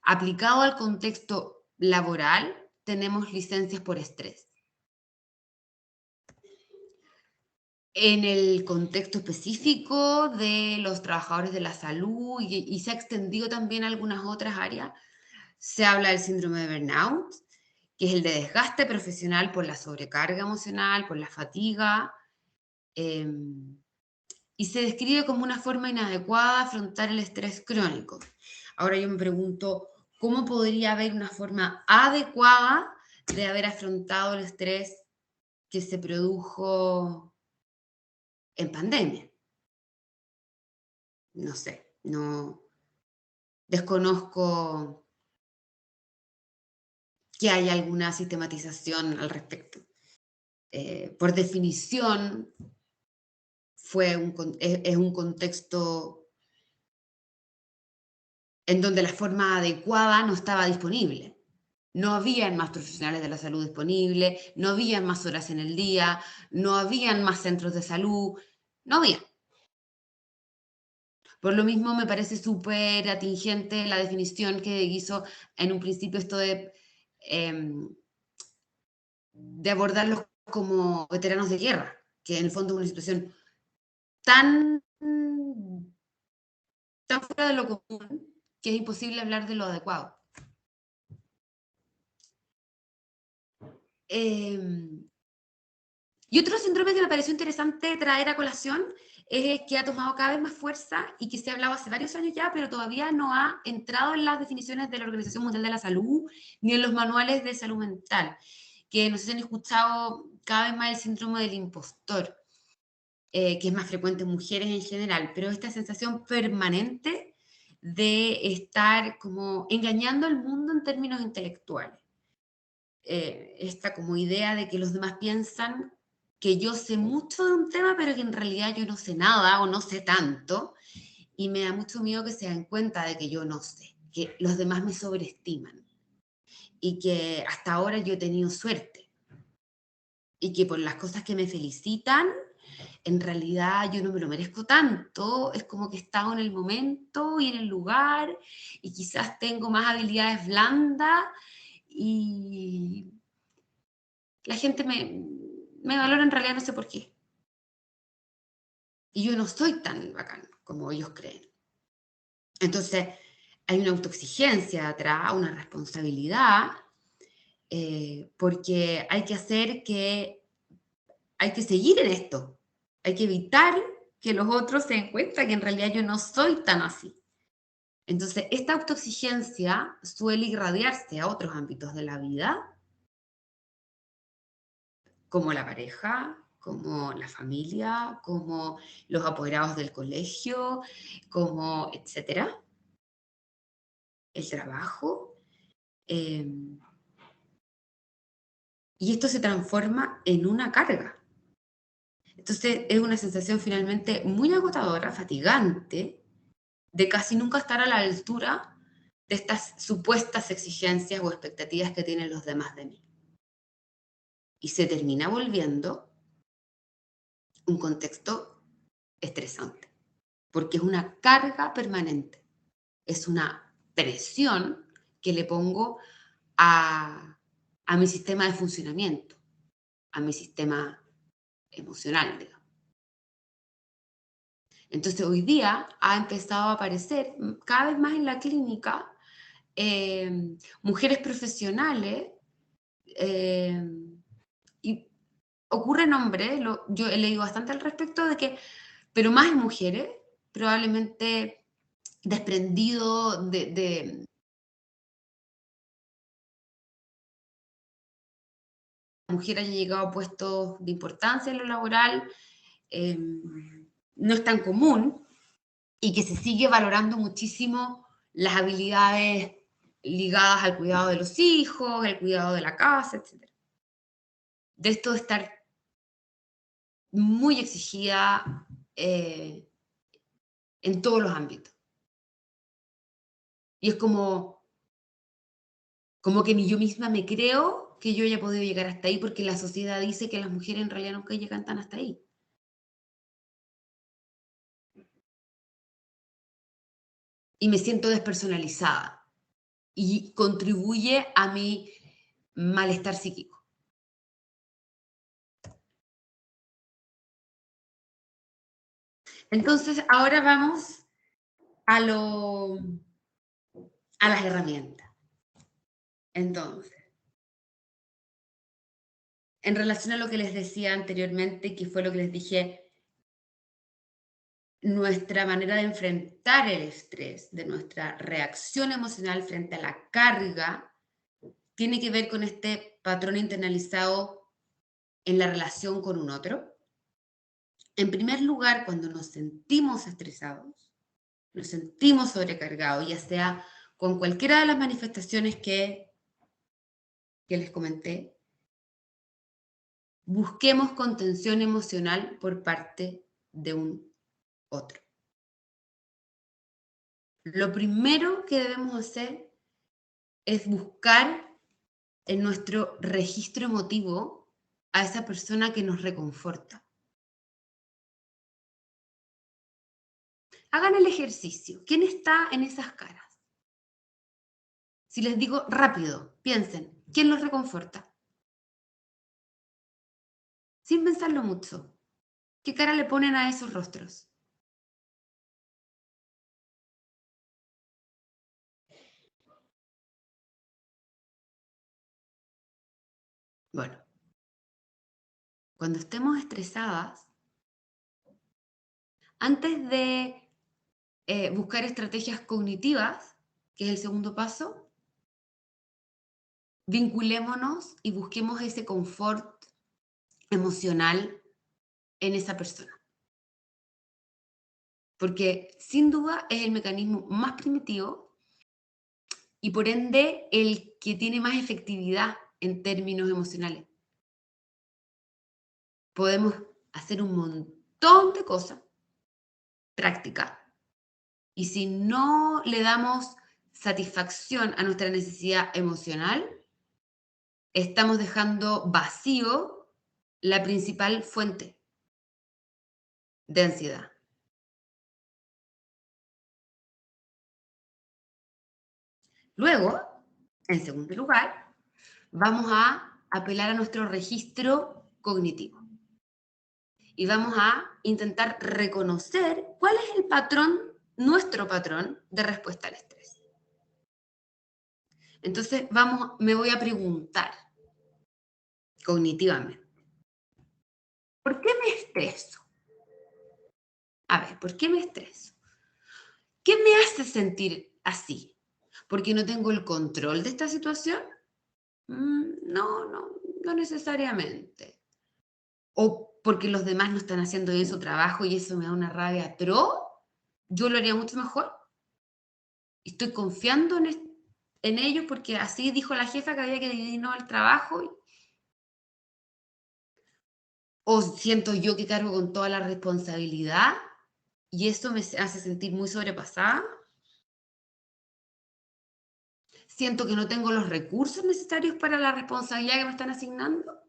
C: Aplicado al contexto laboral, tenemos licencias por estrés. En el contexto específico de los trabajadores de la salud y se ha extendido también a algunas otras áreas, se habla del síndrome de burnout, que es el de desgaste profesional por la sobrecarga emocional, por la fatiga, y se describe como una forma inadecuada de afrontar el estrés crónico. Ahora yo me pregunto, ¿cómo podría haber una forma adecuada de haber afrontado el estrés que se produjo en pandemia? No sé, no desconozco que haya alguna sistematización al respecto. Por definición, es un contexto en donde la forma adecuada no estaba disponible. No habían más profesionales de la salud disponibles, no habían más horas en el día, no habían más centros de salud, no había. Por lo mismo me parece súper atingente la definición que hizo en un principio esto de abordarlos como veteranos de guerra, que en el fondo es una situación tan fuera de lo común que es imposible hablar de lo adecuado. Y otro síndrome que me pareció interesante traer a colación es que ha tomado cada vez más fuerza y que se ha hablado hace varios años ya, pero todavía no ha entrado en las definiciones de la Organización Mundial de la Salud ni en los manuales de salud mental, que no sé si han escuchado cada vez más el síndrome del impostor, que es más frecuente en mujeres en general, pero esta sensación permanente de estar como engañando al mundo en términos intelectuales. Esta como idea de que los demás piensan que yo sé mucho de un tema, pero que en realidad yo no sé nada o no sé tanto, y me da mucho miedo que se den cuenta de que yo no sé, que los demás me sobreestiman, y que hasta ahora yo he tenido suerte, y que por las cosas que me felicitan, en realidad yo no me lo merezco tanto, es como que he estado en el momento y en el lugar, y quizás tengo más habilidades blandas, y la gente me valora en realidad no sé por qué. Y yo no soy tan bacán como ellos creen. Entonces, hay una autoexigencia atrás, una responsabilidad, porque hay que hay que seguir en esto. Hay que evitar que los otros se den cuenta que en realidad yo no soy tan así. Entonces, esta autoexigencia suele irradiarse a otros ámbitos de la vida, como la pareja, como la familia, como los apoderados del colegio, como etcétera, el trabajo. eh, y esto se transforma en una carga. Entonces es una sensación finalmente muy agotadora, fatigante, de casi nunca estar a la altura de estas supuestas exigencias o expectativas que tienen los demás de mí. Y se termina volviendo un contexto estresante, porque es una carga permanente, es una presión que le pongo a mi sistema de funcionamiento, a mi sistema emocional, digamos. Entonces hoy día ha empezado a aparecer cada vez más en la clínica mujeres profesionales eh, y ocurren hombres, yo he leído bastante al respecto de que, pero más en mujeres, probablemente desprendido de la mujer haya llegado a puestos de importancia en lo laboral, eh, no es tan común y que se sigue valorando muchísimo las habilidades ligadas al cuidado de los hijos, el cuidado de la casa, etc. De esto de estar muy exigida en todos los ámbitos. Y es como que ni yo misma me creo que yo haya podido llegar hasta ahí porque la sociedad dice que las mujeres en realidad nunca llegan tan hasta ahí. Y me siento despersonalizada y contribuye a mi malestar psíquico. Entonces, ahora vamos a las herramientas. Entonces, en relación a lo que les decía anteriormente, que fue lo que les dije, nuestra manera de enfrentar el estrés, de nuestra reacción emocional frente a la carga, tiene que ver con este patrón internalizado en la relación con un otro. En primer lugar, cuando nos sentimos estresados, nos sentimos sobrecargados, ya sea con cualquiera de las manifestaciones que les comenté, busquemos contención emocional por parte de un otro. Lo primero que debemos hacer es buscar en nuestro registro emotivo a esa persona que nos reconforta. Hagan el ejercicio. ¿Quién está en esas caras? Si les digo rápido, piensen, ¿quién los reconforta? Sin pensarlo mucho. ¿Qué cara le ponen a esos rostros? Bueno, cuando estemos estresadas, antes de buscar estrategias cognitivas, que es el segundo paso, vinculémonos y busquemos ese confort emocional en esa persona. Porque sin duda es el mecanismo más primitivo y por ende el que tiene más efectividad en términos emocionales. Podemos hacer un montón de cosas prácticas y si no le damos satisfacción a nuestra necesidad emocional, estamos dejando vacío la principal fuente de ansiedad. Luego, en segundo lugar, vamos a apelar a nuestro registro cognitivo y vamos a intentar reconocer cuál es el patrón, nuestro patrón de respuesta al estrés. Entonces, me voy a preguntar cognitivamente, ¿por qué me estreso? A ver, ¿por qué me estreso? ¿Qué me hace sentir así? ¿Porque no tengo el control de esta situación? No necesariamente. ¿O porque los demás no están haciendo bien su trabajo y eso me da una rabia atroz? Yo lo haría mucho mejor. Estoy confiando en ellos porque así dijo la jefa que había que dividir el trabajo. O siento yo que cargo con toda la responsabilidad y eso me hace sentir muy sobrepasada. Siento que no tengo los recursos necesarios para la responsabilidad que me están asignando.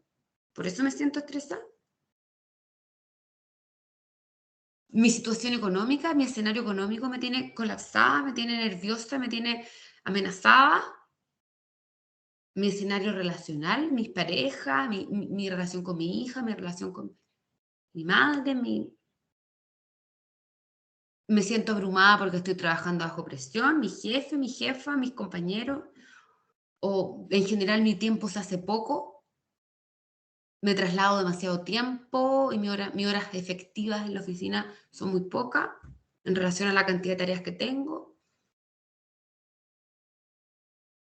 C: Por eso me siento estresada. Mi situación económica, mi escenario económico me tiene colapsada, me tiene nerviosa, me tiene amenazada. Mi escenario relacional, mis parejas, mi relación con mi hija, mi relación con mi madre, me siento abrumada porque estoy trabajando bajo presión, mi jefe, mi jefa, mis compañeros, o en general mi tiempo se hace poco, me traslado demasiado tiempo y mis horas efectivas en la oficina son muy pocas en relación a la cantidad de tareas que tengo.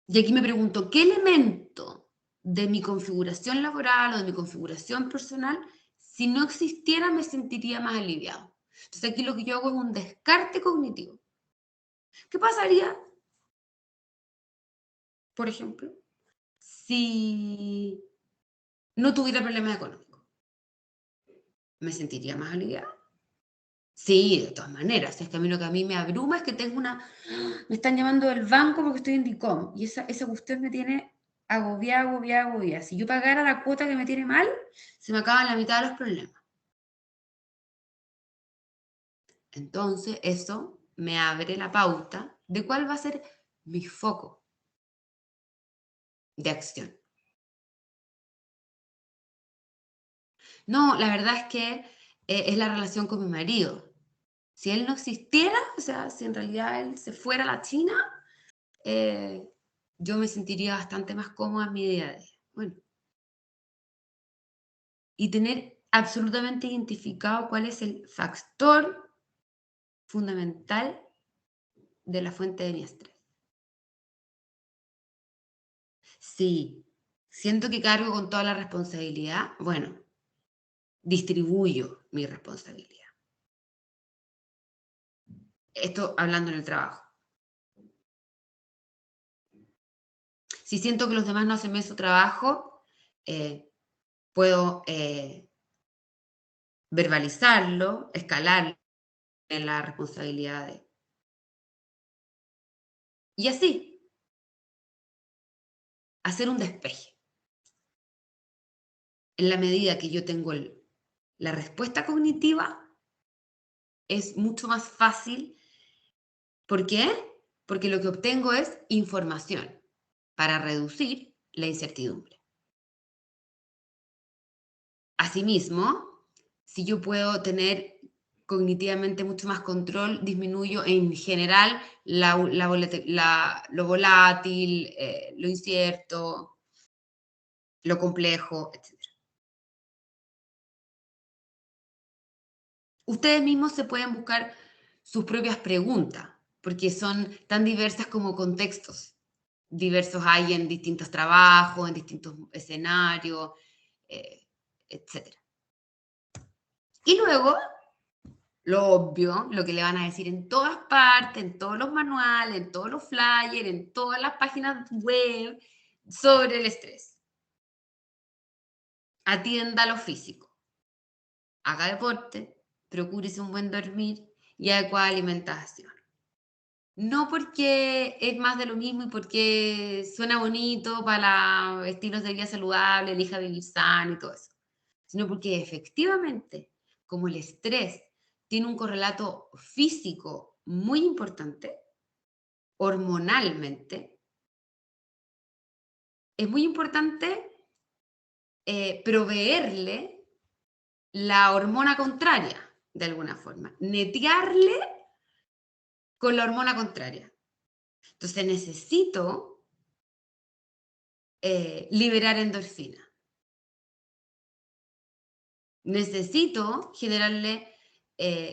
C: Y aquí me pregunto, ¿qué elemento de mi configuración laboral o de mi configuración personal, si no existiera, me sentiría más aliviado? Entonces aquí lo que yo hago es un descarte cognitivo. ¿Qué pasaría, por ejemplo, si no tuviera problemas económicos? ¿Me sentiría más aliviado? Sí, de todas maneras. Es que a mí lo que a mí me abruma es que tengo me están llamando del banco porque estoy en DICOM y esa cuestión me tiene agobiada. Si yo pagara la cuota que me tiene mal, se me acaban la mitad de los problemas. Entonces, eso me abre la pauta de cuál va a ser mi foco de acción. No, la verdad es que es la relación con mi marido. Si él no existiera, o sea, si en realidad él se fuera a la China, yo me sentiría bastante más cómoda en mi día a día. Bueno, y tener absolutamente identificado cuál es el factor fundamental de la fuente de mi estrés. Si siento que cargo con toda la responsabilidad, bueno, distribuyo mi responsabilidad. Esto hablando en el trabajo. Si siento que los demás no hacen bien su trabajo, puedo verbalizarlo, escalar en la responsabilidad. Y así, hacer un despeje. En la medida que yo tengo la respuesta cognitiva, es mucho más fácil. ¿Por qué? Porque lo que obtengo es información para reducir la incertidumbre. Asimismo, si yo puedo tener cognitivamente mucho más control, disminuyo en general lo volátil, lo incierto, lo complejo, etc. Ustedes mismos se pueden buscar sus propias preguntas, porque son tan diversas como contextos. Diversos hay en distintos trabajos, en distintos escenarios, etc. Y luego, lo obvio, lo que le van a decir en todas partes, en todos los manuales, en todos los flyers, en todas las páginas web sobre el estrés. Atienda lo físico. Haga deporte, procúrese un buen dormir y adecuada alimentación. No porque es más de lo mismo y porque suena bonito para estilos de vida saludable, elija vivir sano y todo eso, sino porque efectivamente, como el estrés tiene un correlato físico muy importante, hormonalmente, es muy importante proveerle la hormona contraria, de alguna forma, netearle con la hormona contraria. Entonces necesito liberar endorfina. Necesito generarle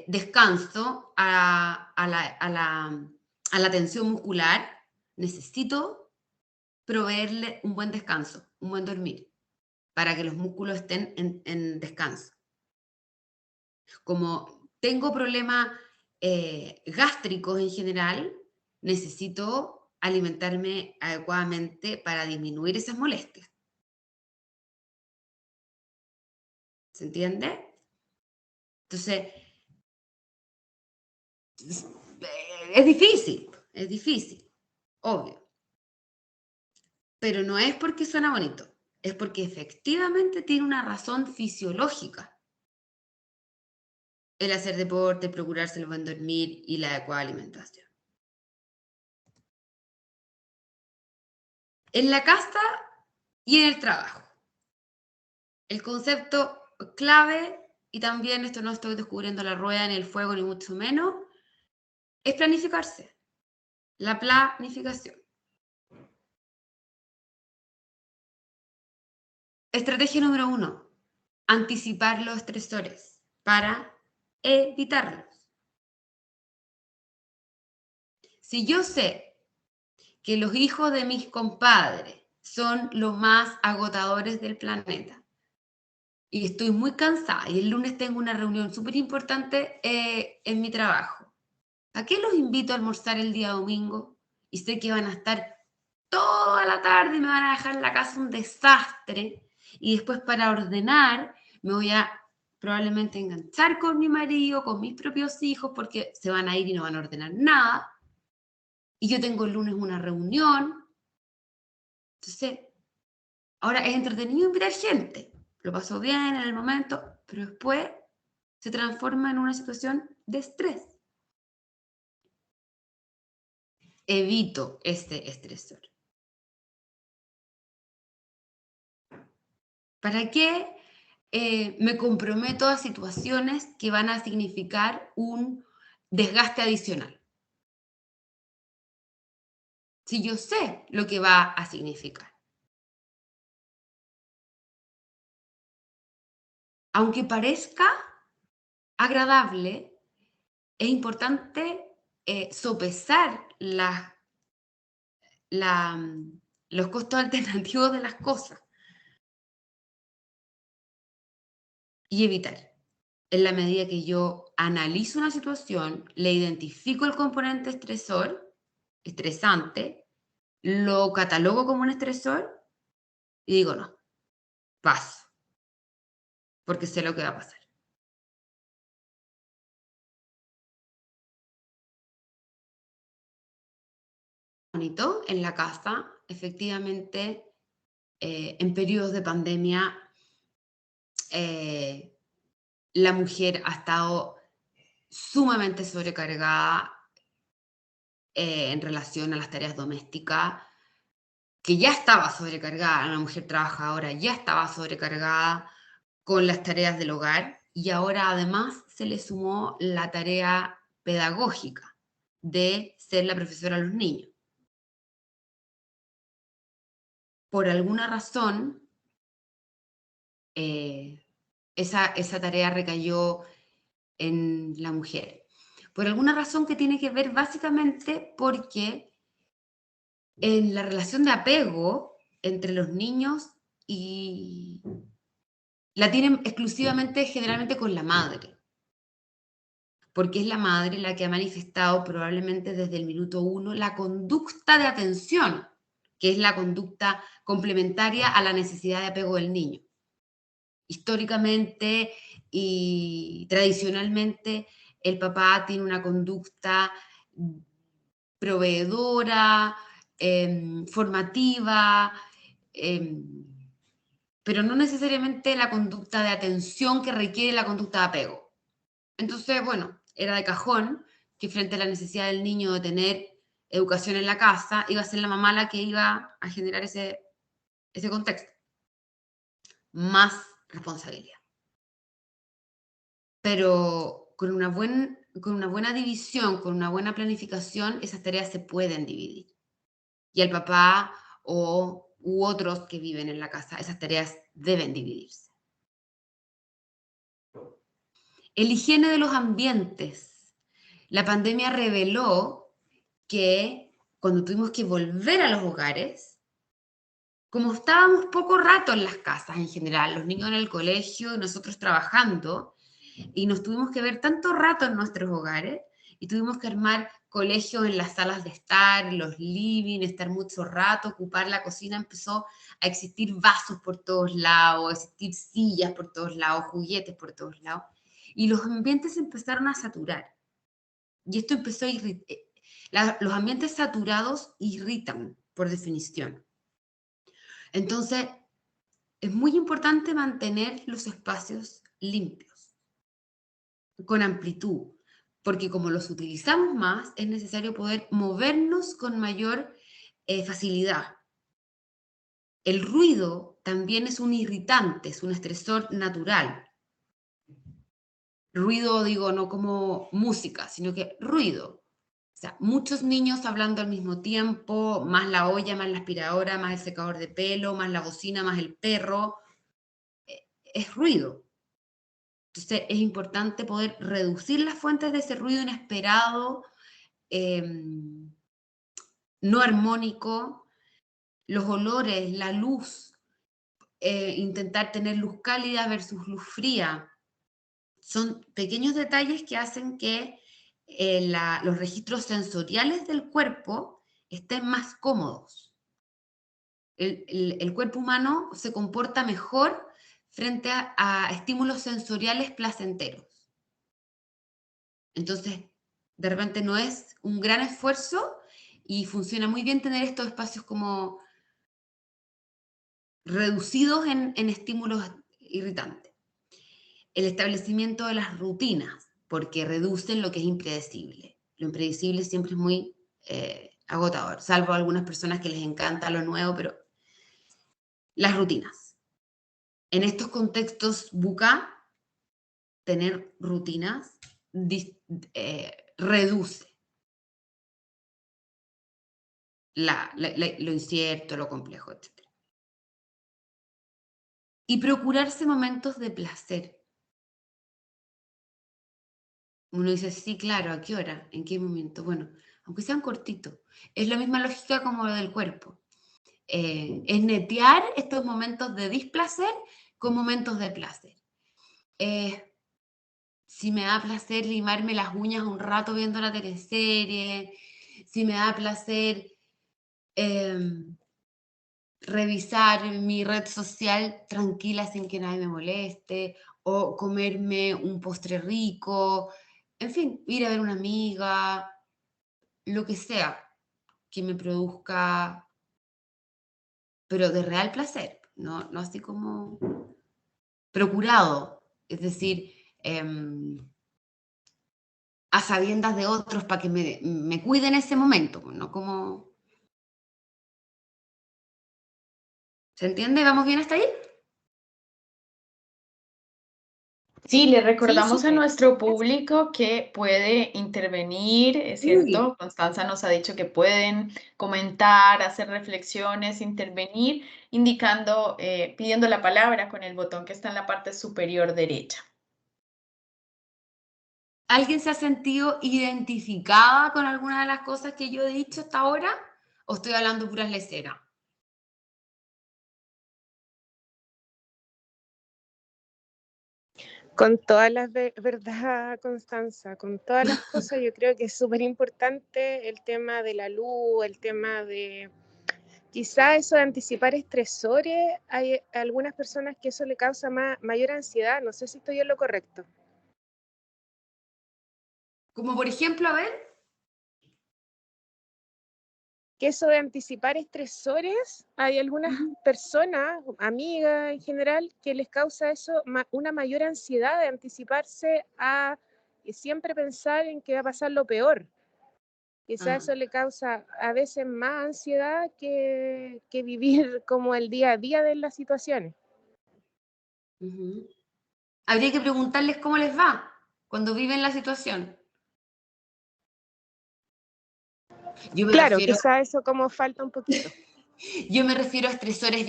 C: descanso a la tensión muscular. Necesito proveerle un buen descanso, un buen dormir, para que los músculos estén en descanso. Como tengo problemas gástricos en general, necesito alimentarme adecuadamente para disminuir esas molestias. ¿Se entiende? Entonces, es difícil, obvio. Pero no es porque suena bonito, es porque efectivamente tiene una razón fisiológica. El hacer deporte, procurarse el buen dormir y la adecuada alimentación. En la casa y en el trabajo. El concepto clave, y también esto no estoy descubriendo la rueda ni el fuego, ni mucho menos, es planificarse. La planificación. Estrategia número 1. Anticipar los estresores para evitarlos. Si yo sé que los hijos de mis compadres son los más agotadores del planeta y estoy muy cansada y el lunes tengo una reunión súper importante en mi trabajo, ¿a qué los invito a almorzar el día domingo? Y sé que van a estar toda la tarde y me van a dejar la casa un desastre y después para ordenar me voy a probablemente enganchar con mi marido, con mis propios hijos porque se van a ir y no van a ordenar nada. Y yo tengo el lunes una reunión. Entonces, ahora es entretenido invitar gente. Lo pasó bien en el momento, pero después se transforma en una situación de estrés. Evito este estresor. ¿Para qué me comprometo a situaciones que van a significar un desgaste adicional? Si yo sé lo que va a significar. Aunque parezca agradable, es importante sopesar los costos alternativos de las cosas y evitar. En la medida que yo analizo una situación, le identifico el componente estresante, lo catalogo como un estresor y digo no, paso, porque sé lo que va a pasar. Bonito en la casa, efectivamente, en periodos de pandemia, la mujer ha estado sumamente sobrecargada en relación a las tareas domésticas, que ya estaba sobrecargada, una mujer trabajadora ya estaba sobrecargada con las tareas del hogar y ahora además se le sumó la tarea pedagógica de ser la profesora a los niños. Por alguna razón, esa tarea recayó en la mujer. Por alguna razón que tiene que ver básicamente porque en la relación de apego entre los niños y la tienen exclusivamente generalmente con la madre, porque es la madre la que ha manifestado probablemente desde el minuto 1 la conducta de atención, que es la conducta complementaria a la necesidad de apego del niño. Históricamente y tradicionalmente, el papá tiene una conducta proveedora, formativa, pero no necesariamente la conducta de atención que requiere la conducta de apego. Entonces, bueno, era de cajón que frente a la necesidad del niño de tener educación en la casa, iba a ser la mamá la que iba a generar ese contexto. Más responsabilidad. Pero con una buena división, con una buena planificación, esas tareas se pueden dividir. Y el papá u otros que viven en la casa, esas tareas deben dividirse. El higiene de los ambientes. La pandemia reveló que cuando tuvimos que volver a los hogares, como estábamos poco rato en las casas en general, los niños en el colegio, nosotros trabajando, y nos tuvimos que ver tanto rato en nuestros hogares, y tuvimos que armar colegios en las salas de estar, en los living, estar mucho rato, ocupar la cocina, empezó a existir vasos por todos lados, a existir sillas por todos lados, juguetes por todos lados, y los ambientes empezaron a saturar. Y esto empezó a irritar. Los ambientes saturados irritan, por definición. Entonces, es muy importante mantener los espacios limpios, con amplitud, porque como los utilizamos más, es necesario poder movernos con mayor facilidad. El ruido también es un irritante, es un estresor natural. Ruido, digo, no como música, sino que ruido. O sea, muchos niños hablando al mismo tiempo, más la olla, más la aspiradora, más el secador de pelo, más la bocina, más el perro, es ruido. Entonces es importante poder reducir las fuentes de ese ruido inesperado, no armónico, los olores, la luz, intentar tener luz cálida versus luz fría. Son pequeños detalles que hacen que los registros sensoriales del cuerpo estén más cómodos. El cuerpo humano se comporta mejor frente a estímulos sensoriales placenteros. Entonces, de repente no es un gran esfuerzo y funciona muy bien tener estos espacios como reducidos en estímulos irritantes. El establecimiento de las rutinas, porque reducen lo que es impredecible. Lo impredecible siempre es muy agotador, salvo a algunas personas que les encanta lo nuevo, pero las rutinas. En estos contextos buca, tener rutinas reduce lo incierto, lo complejo, etc. Y procurarse momentos de placer. Uno dice, sí, claro, ¿a qué hora? ¿En qué momento? Bueno, aunque sean cortitos. Es la misma lógica como lo del cuerpo. Es netear estos momentos de displacer con momentos de placer. Si me da placer limarme las uñas un rato viendo la teleserie, si me da placer revisar mi red social tranquila sin que nadie me moleste, o comerme un postre rico, en fin, ir a ver una amiga, lo que sea que me produzca, pero de real placer, no así como procurado, es decir, a sabiendas de otros para que me cuiden ese momento, ¿no? Como... ¿Se entiende? ¿Vamos bien hasta ahí?
A: Sí, le recordamos a
B: súper.
A: nuestro público que puede intervenir, es cierto, Constanza nos ha dicho que pueden comentar, hacer reflexiones, intervenir, indicando, pidiendo la palabra con el botón que está en la parte superior derecha.
C: ¿Alguien se ha sentido identificada con alguna de las cosas que yo he dicho hasta ahora? ¿O estoy hablando puras leceras?
D: Con todas las verdad, Constanza, con todas las cosas, yo creo que es súper importante el tema de la luz, el tema de quizá eso de anticipar estresores. Hay algunas personas que eso le causa mayor ansiedad, no sé si estoy en lo correcto.
C: Como por ejemplo, a ver.
D: Que eso de anticipar estresores, hay algunas personas, amigas en general, que les causa eso una mayor ansiedad de anticiparse a siempre pensar en que va a pasar lo peor. Quizás eso le causa a veces más ansiedad que vivir como el día a día de las situaciones.
C: Habría que preguntarles cómo les va cuando viven la situación.
D: Claro, quizás eso como falta un poquito.
C: Yo me refiero a estresores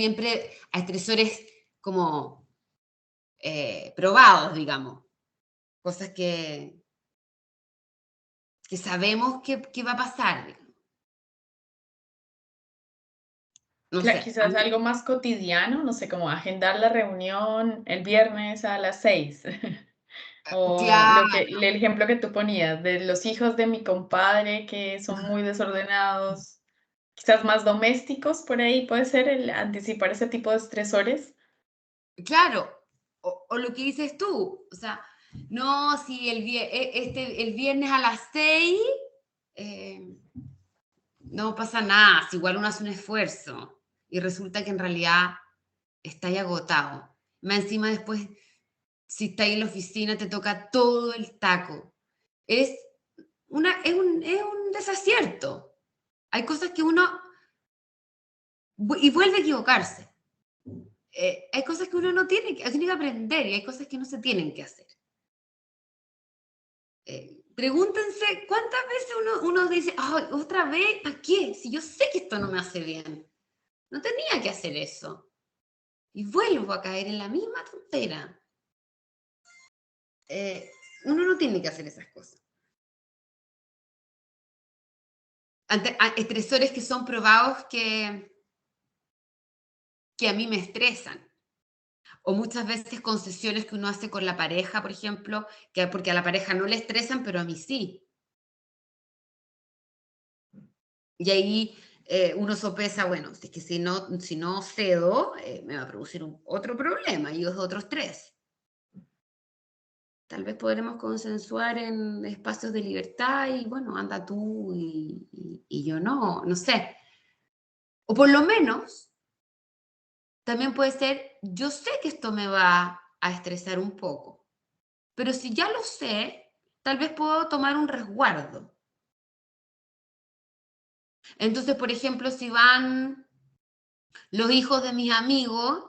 C: a estresores como probados, digamos. Cosas que sabemos que va a pasar. Digamos. No
A: Claro,
C: sé.
A: quizás algo más cotidiano, no sé, como agendar la reunión el viernes a las 6. O
C: Claro.
A: el ejemplo que tú ponías de los hijos de mi compadre que son muy desordenados, quizás más domésticos por ahí, puede ser el anticipar ese tipo de estresores.
C: Claro, o lo que dices tú, o sea, no, si el viernes a las 6 no pasa nada, si igual uno hace un esfuerzo y resulta que en realidad está ahí agotado. Más encima después, si está ahí en la oficina, te toca todo el taco. Es un desacierto. Hay cosas que uno... Y vuelve a equivocarse. Hay cosas que uno no tiene que aprender y hay cosas que no se tienen que hacer. Pregúntense cuántas veces uno dice, ay, otra vez, ¿para qué? Si yo sé que esto no me hace bien. No tenía que hacer eso. Y vuelvo a caer en la misma tontera. Uno no tiene que hacer esas cosas. Ante estresores que son probados que a mí me estresan. O muchas veces concesiones que uno hace con la pareja, por ejemplo, porque a la pareja no le estresan, pero a mí sí. Y ahí uno sopesa, bueno, es que si no cedo, me va a producir otro problema y otros tres. Tal vez podremos consensuar en espacios de libertad y, bueno, anda tú y yo no sé. O por lo menos, también puede ser, yo sé que esto me va a estresar un poco, pero si ya lo sé, tal vez puedo tomar un resguardo. Entonces, por ejemplo, si van los hijos de mis amigos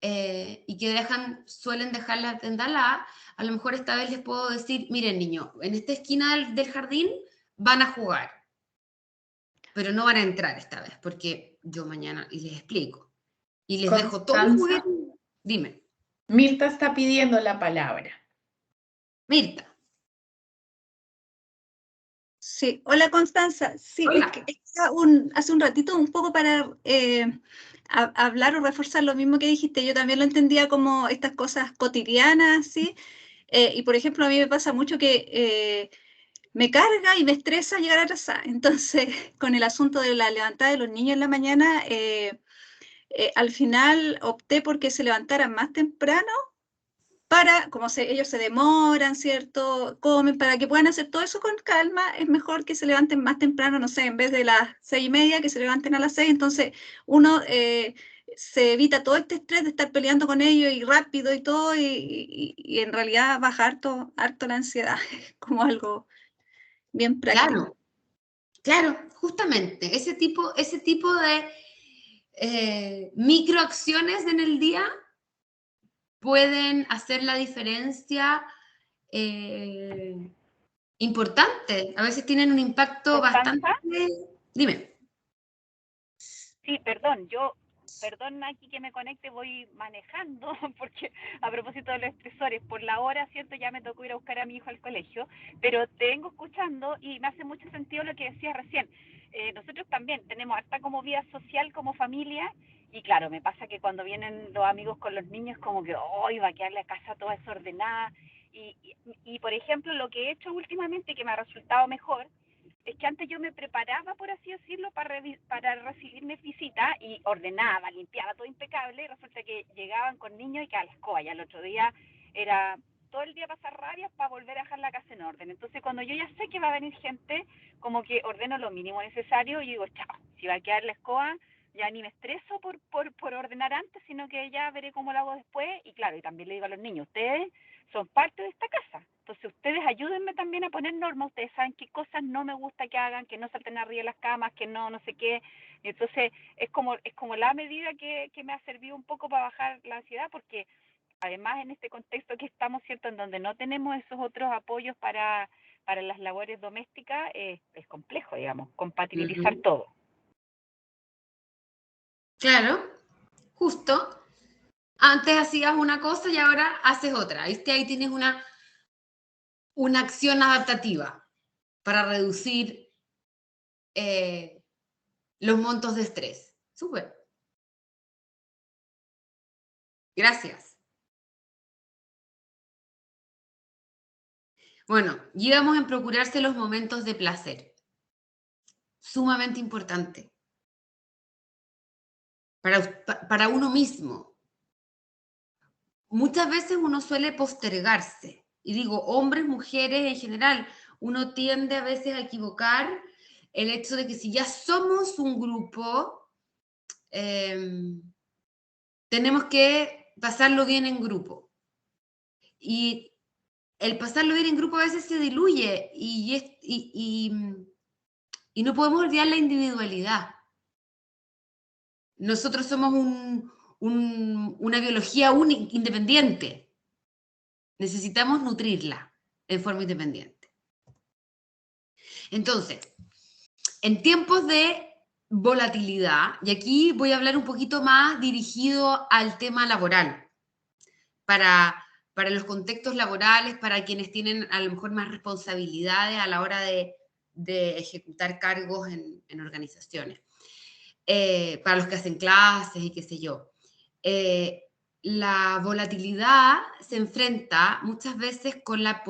C: y que suelen dejar la tendalá, a lo mejor esta vez les puedo decir, miren niños, en esta esquina del jardín van a jugar, pero no van a entrar esta vez, porque yo mañana, y les explico, y les dejo todos los
A: Constanza,
C: juguetes. Dime.
A: Mirta está pidiendo la palabra.
C: Mirta.
E: Sí, hola Constanza. Sí,
C: Hola.
E: es que hace un ratito un poco para hablar o reforzar lo mismo que dijiste. Yo también lo entendía como estas cosas cotidianas, ¿sí? Y por ejemplo, a mí me pasa mucho que me carga y me estresa llegar atrasada. Entonces, con el asunto de la levantada de los niños en la mañana, al final opté porque se levantaran más temprano para, como ellos se demoran, ¿cierto? Comen, para que puedan hacer todo eso con calma, es mejor que se levanten más temprano, no sé, en vez de las 6:30, que se levanten a las 6. Entonces uno se evita todo este estrés de estar peleando con ellos y rápido y todo, y en realidad baja harto la ansiedad, como algo bien práctico.
C: Claro, justamente, ese tipo de microacciones en el día pueden hacer la diferencia importante. A veces tienen un impacto
F: ¿Constanza?
C: bastante... Dime.
F: Sí, perdón, yo Perdón aquí que me conecte, voy manejando, porque a propósito de los estresores, por la hora, ¿cierto? Ya me tocó ir a buscar a mi hijo al colegio, pero te vengo escuchando y me hace mucho sentido lo que decías recién. Nosotros también tenemos harta como vida social, como familia, y claro, me pasa que cuando vienen los amigos con los niños, como que, hoy va a quedar la casa toda desordenada. Y, por ejemplo, lo que he hecho últimamente que me ha resultado mejor es que antes yo me preparaba, por así decirlo, para recibir mis visitas y ordenaba, limpiaba todo impecable y resulta que llegaban con niños y que a la escoba, y al otro día era todo el día pasar rabias para volver a dejar la casa en orden. Entonces cuando yo ya sé que va a venir gente, como que ordeno lo mínimo necesario y digo, chao, si va a quedar la escoba, ya ni me estreso por ordenar antes, sino que ya veré cómo lo hago después. Y claro, y también le digo a los niños, ustedes son parte de esta casa. Entonces ustedes ayúdenme también a poner normas, ustedes saben qué cosas no me gusta que hagan, que no salten arriba de las camas, que no sé qué. Entonces es como la medida que me ha servido un poco para bajar la ansiedad, porque además en este contexto que estamos, ¿cierto?, en donde no tenemos esos otros apoyos para las labores domésticas, es complejo, digamos, compatibilizar todo.
C: Claro, justo. Antes hacías una cosa y ahora haces otra. Ahí tienes una acción adaptativa para reducir los montos de estrés. Súper. Gracias. Bueno, íbamos en procurarse los momentos de placer. Sumamente importante. Para uno mismo. Muchas veces uno suele postergarse. Y digo, hombres, mujeres en general, uno tiende a veces a equivocar el hecho de que si ya somos un grupo, tenemos que pasarlo bien en grupo. Y el pasarlo bien en grupo a veces se diluye y no podemos olvidar la individualidad. Nosotros somos una biología independiente. Necesitamos nutrirla en forma independiente. Entonces, en tiempos de volatilidad, y aquí voy a hablar un poquito más dirigido al tema laboral, para los contextos laborales, para quienes tienen a lo mejor más responsabilidades a la hora de ejecutar cargos en organizaciones, para los que hacen clases y qué sé yo. La volatilidad se enfrenta muchas veces con la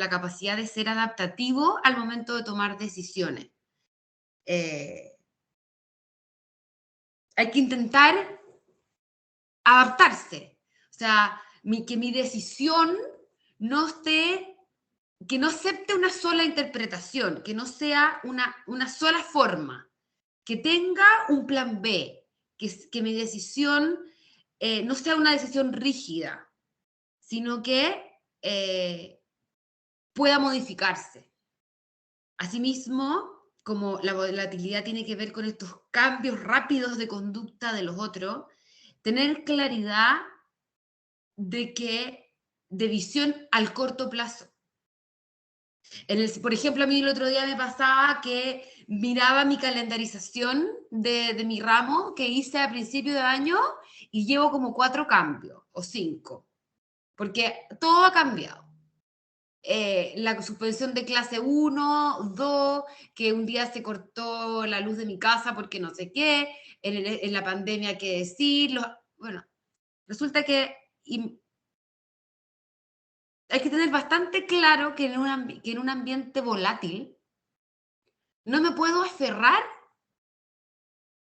C: capacidad de ser adaptativo al momento de tomar decisiones. Hay que intentar adaptarse. O sea, que mi decisión que no acepte una sola interpretación, que no sea una sola forma, que tenga un plan B, que mi decisión no sea una decisión rígida, sino que pueda modificarse. Asimismo, como la volatilidad tiene que ver con estos cambios rápidos de conducta de los otros, tener claridad de visión al corto plazo. Por ejemplo, a mí el otro día me pasaba que miraba mi calendarización de mi ramo que hice a principio de año y llevo como 4 cambios o 5, porque todo ha cambiado. La suspensión de clase 1, 2, que un día se cortó la luz de mi casa porque no sé qué, en la pandemia qué decir, bueno, resulta que hay que tener bastante claro que en un ambiente volátil no me puedo aferrar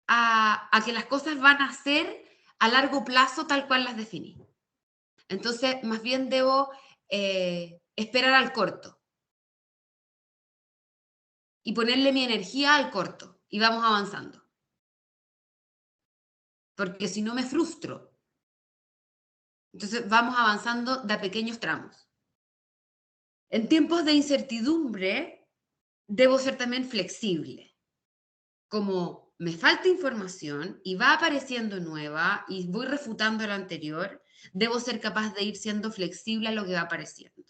C: a que las cosas van a ser a largo plazo tal cual las definí. Entonces, más bien debo esperar al corto y ponerle mi energía al corto y vamos avanzando. Porque si no me frustro. Entonces, vamos avanzando de a pequeños tramos. En tiempos de incertidumbre, debo ser también flexible. Como me falta información y va apareciendo nueva y voy refutando lo anterior, debo ser capaz de ir siendo flexible a lo que va apareciendo.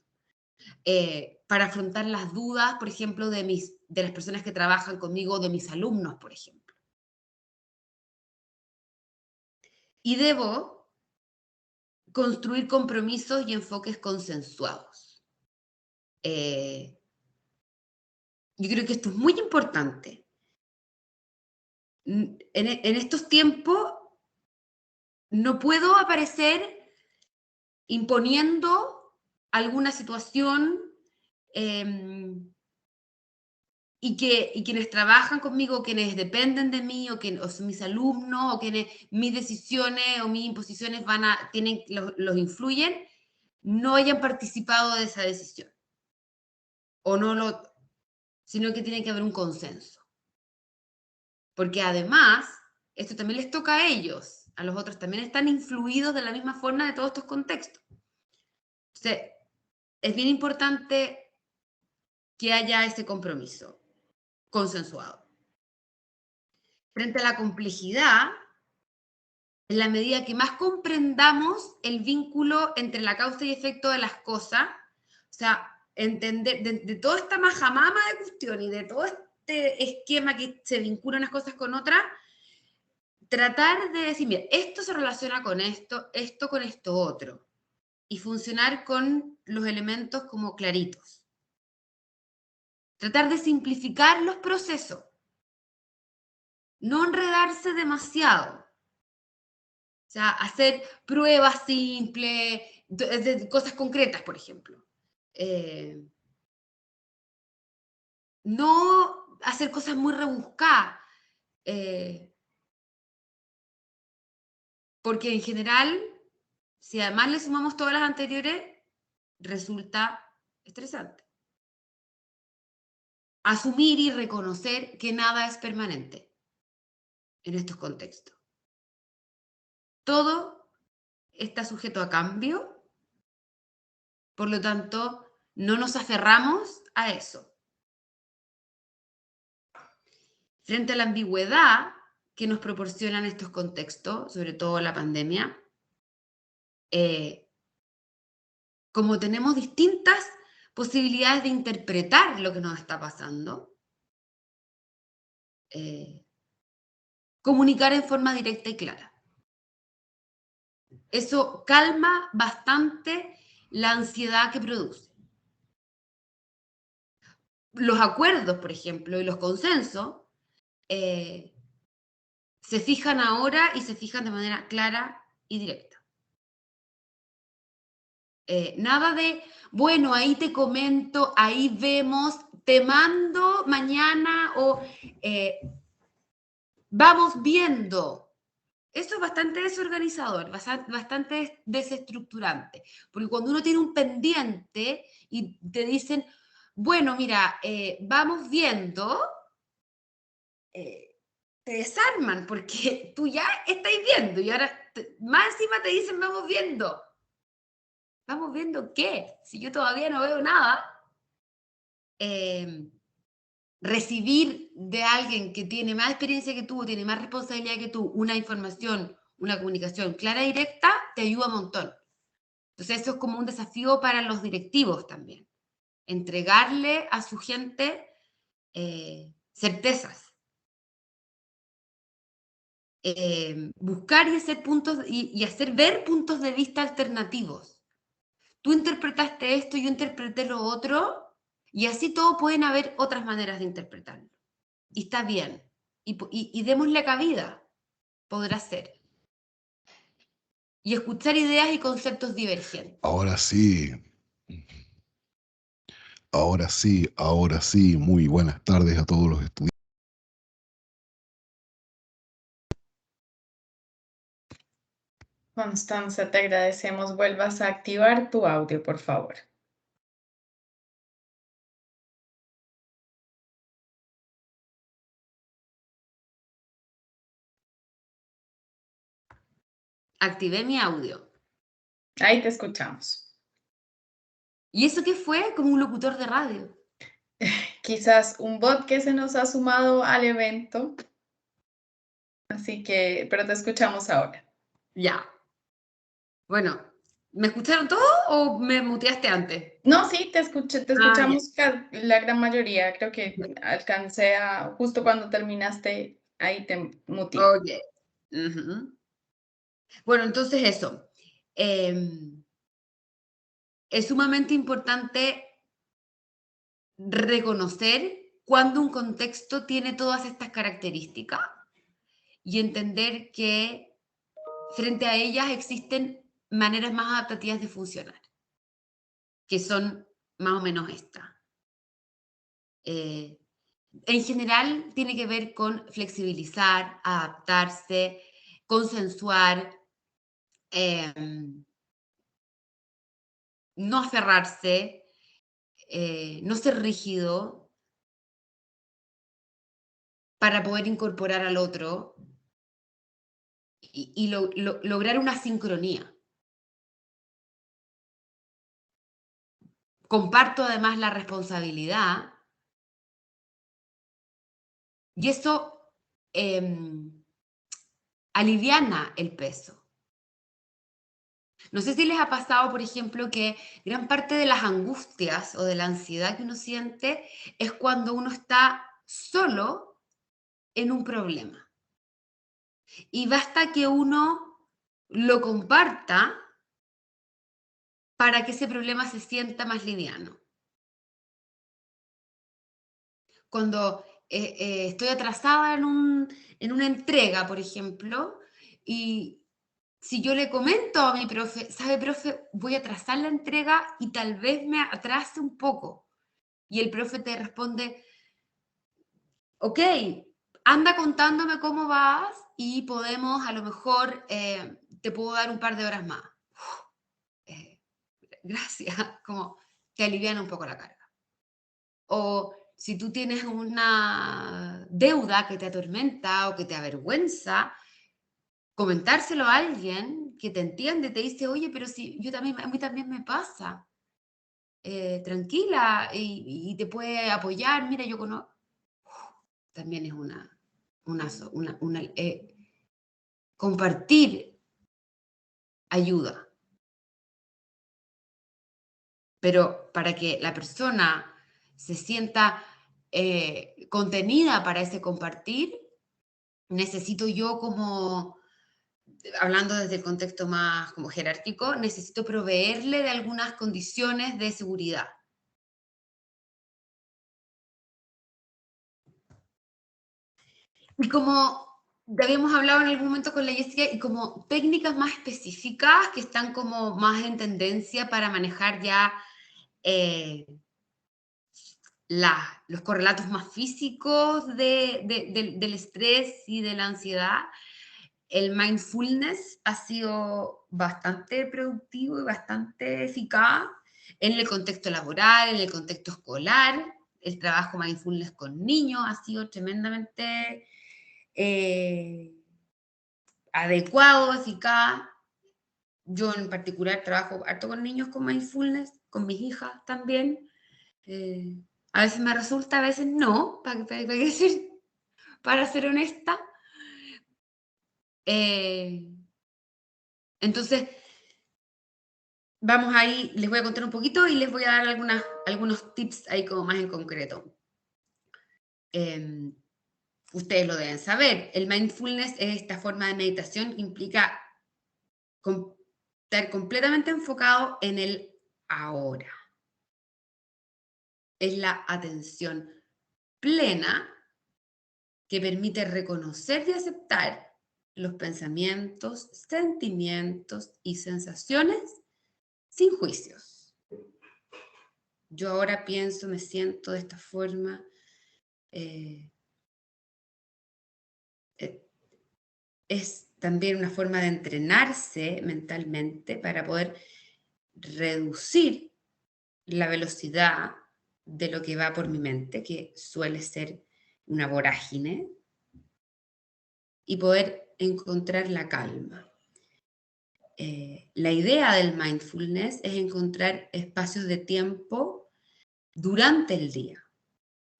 C: Para afrontar las dudas, por ejemplo, de las personas que trabajan conmigo, de mis alumnos, por ejemplo. y debo construir compromisos y enfoques consensuados. Yo creo que esto es muy importante. En estos tiempos no puedo aparecer imponiendo alguna situación y quienes trabajan conmigo, quienes dependen de mí, o son mis alumnos, o quienes mis decisiones o mis imposiciones los influyen, no hayan participado de esa decisión. Sino que tiene que haber un consenso. Porque además, esto también les toca a ellos, a los otros también están influidos de la misma forma de todos estos contextos. Entonces, es bien importante que haya ese compromiso consensuado. Frente a la complejidad, en la medida que más comprendamos el vínculo entre la causa y efecto de las cosas, o sea, entender de toda esta majamama de cuestión y de todo este esquema que se vincula unas cosas con otras, tratar de decir, mira, esto se relaciona con esto con esto otro, y funcionar con los elementos como claritos. Tratar de simplificar los procesos. No enredarse demasiado. O sea, hacer pruebas simples, de cosas concretas, por ejemplo. No hacer cosas muy rebuscadas. Porque en general, si además le sumamos todas las anteriores, resulta estresante. Asumir y reconocer que nada es permanente en estos contextos. Todo está sujeto a cambio, por lo tanto, no nos aferramos a eso. Frente a la ambigüedad que nos proporcionan estos contextos, sobre todo la pandemia, como tenemos distintas posibilidades de interpretar lo que nos está pasando, comunicar en forma directa y clara. Eso calma bastante la ansiedad que produce. Los acuerdos, por ejemplo, y los consensos se fijan ahora y se fijan de manera clara y directa. Nada de, bueno, ahí te comento, ahí vemos, te mando mañana o vamos viendo. Eso es bastante desorganizador, bastante desestructurante, porque cuando uno tiene un pendiente y te dicen, bueno, mira, vamos viendo, te desarman, porque tú ya estás viendo y ahora más encima te dicen, vamos viendo. ¿Vamos viendo qué? Si yo todavía no veo nada. Recibir de alguien que tiene más experiencia que tú, tiene más responsabilidad que tú, una información, una comunicación clara y directa, te ayuda un montón. Entonces eso es como un desafío para los directivos también. Entregarle a su gente certezas. Buscar y hacer y hacer ver puntos de vista alternativos. Tú interpretaste esto, yo interpreté lo otro, y así todo pueden haber otras maneras de interpretarlo. Y está bien. Y démosle cabida. Podrá ser. Y escuchar ideas y conceptos divergentes.
G: Ahora sí. Ahora sí, ahora sí. Muy buenas tardes a todos los estudiantes.
A: Constanza, te agradecemos. Vuelvas a activar tu audio, por favor.
C: Activé mi audio.
A: Ahí te escuchamos.
C: ¿Y eso qué fue? Como un locutor de radio.
A: Quizás un bot que se nos ha sumado al evento. Así que, pero te escuchamos ahora.
C: Ya. Bueno, ¿me escucharon todos o me muteaste antes?
A: No, sí, te escuchamos la gran mayoría. Creo que alcancé justo cuando terminaste, ahí te muteé.
C: Ok. Bueno, entonces eso. Es sumamente importante reconocer cuando un contexto tiene todas estas características y entender que frente a ellas existen maneras más adaptativas de funcionar, que son más o menos estas. En general tiene que ver con flexibilizar, adaptarse, consensuar, no aferrarse, no ser rígido para poder incorporar al otro y lograr una sincronía. Comparto además la responsabilidad y eso aliviana el peso. No sé si les ha pasado, por ejemplo, que gran parte de las angustias o de la ansiedad que uno siente es cuando uno está solo en un problema. Y basta que uno lo comparta para que ese problema se sienta más liviano. Cuando estoy atrasada en una entrega, por ejemplo, y si yo le comento a mi profe, ¿sabe, profe? Voy a atrasar la entrega y tal vez me atrase un poco. Y el profe te responde, ok, anda contándome cómo vas y podemos, a lo mejor, te puedo dar un par de horas más. Gracias, como te aliviana un poco la carga. O si tú tienes una deuda que te atormenta o que te avergüenza, comentárselo a alguien que te entiende, te dice, oye, pero si yo también, a mí también me pasa. Tranquila y te puede apoyar. Mira, yo conozco. También es compartir ayuda. Pero para que la persona se sienta contenida para ese compartir, necesito yo como, hablando desde el contexto más como jerárquico, necesito proveerle de algunas condiciones de seguridad. Y como habíamos hablado en algún momento con la Jessica, y como técnicas más específicas que están como más en tendencia para manejar ya los correlatos más físicos del estrés y de la ansiedad. El mindfulness ha sido bastante productivo y bastante eficaz en el contexto laboral, en el contexto escolar. El trabajo mindfulness con niños ha sido tremendamente adecuado, eficaz. Yo en particular trabajo harto con niños con mindfulness, con mis hijas también. A veces me resulta, a veces no, para ser honesta. Entonces, vamos ahí, les voy a contar un poquito y les voy a dar algunos tips ahí como más en concreto. Ustedes lo deben saber, el mindfulness es esta forma de meditación que implica estar completamente enfocado en el ahora. Es la atención plena que permite reconocer y aceptar los pensamientos, sentimientos y sensaciones sin juicios. Yo ahora pienso, me siento de esta forma. Es también una forma de entrenarse mentalmente para poder reducir la velocidad de lo que va por mi mente, que suele ser una vorágine, y poder encontrar la calma. La idea del mindfulness es encontrar espacios de tiempo durante el día,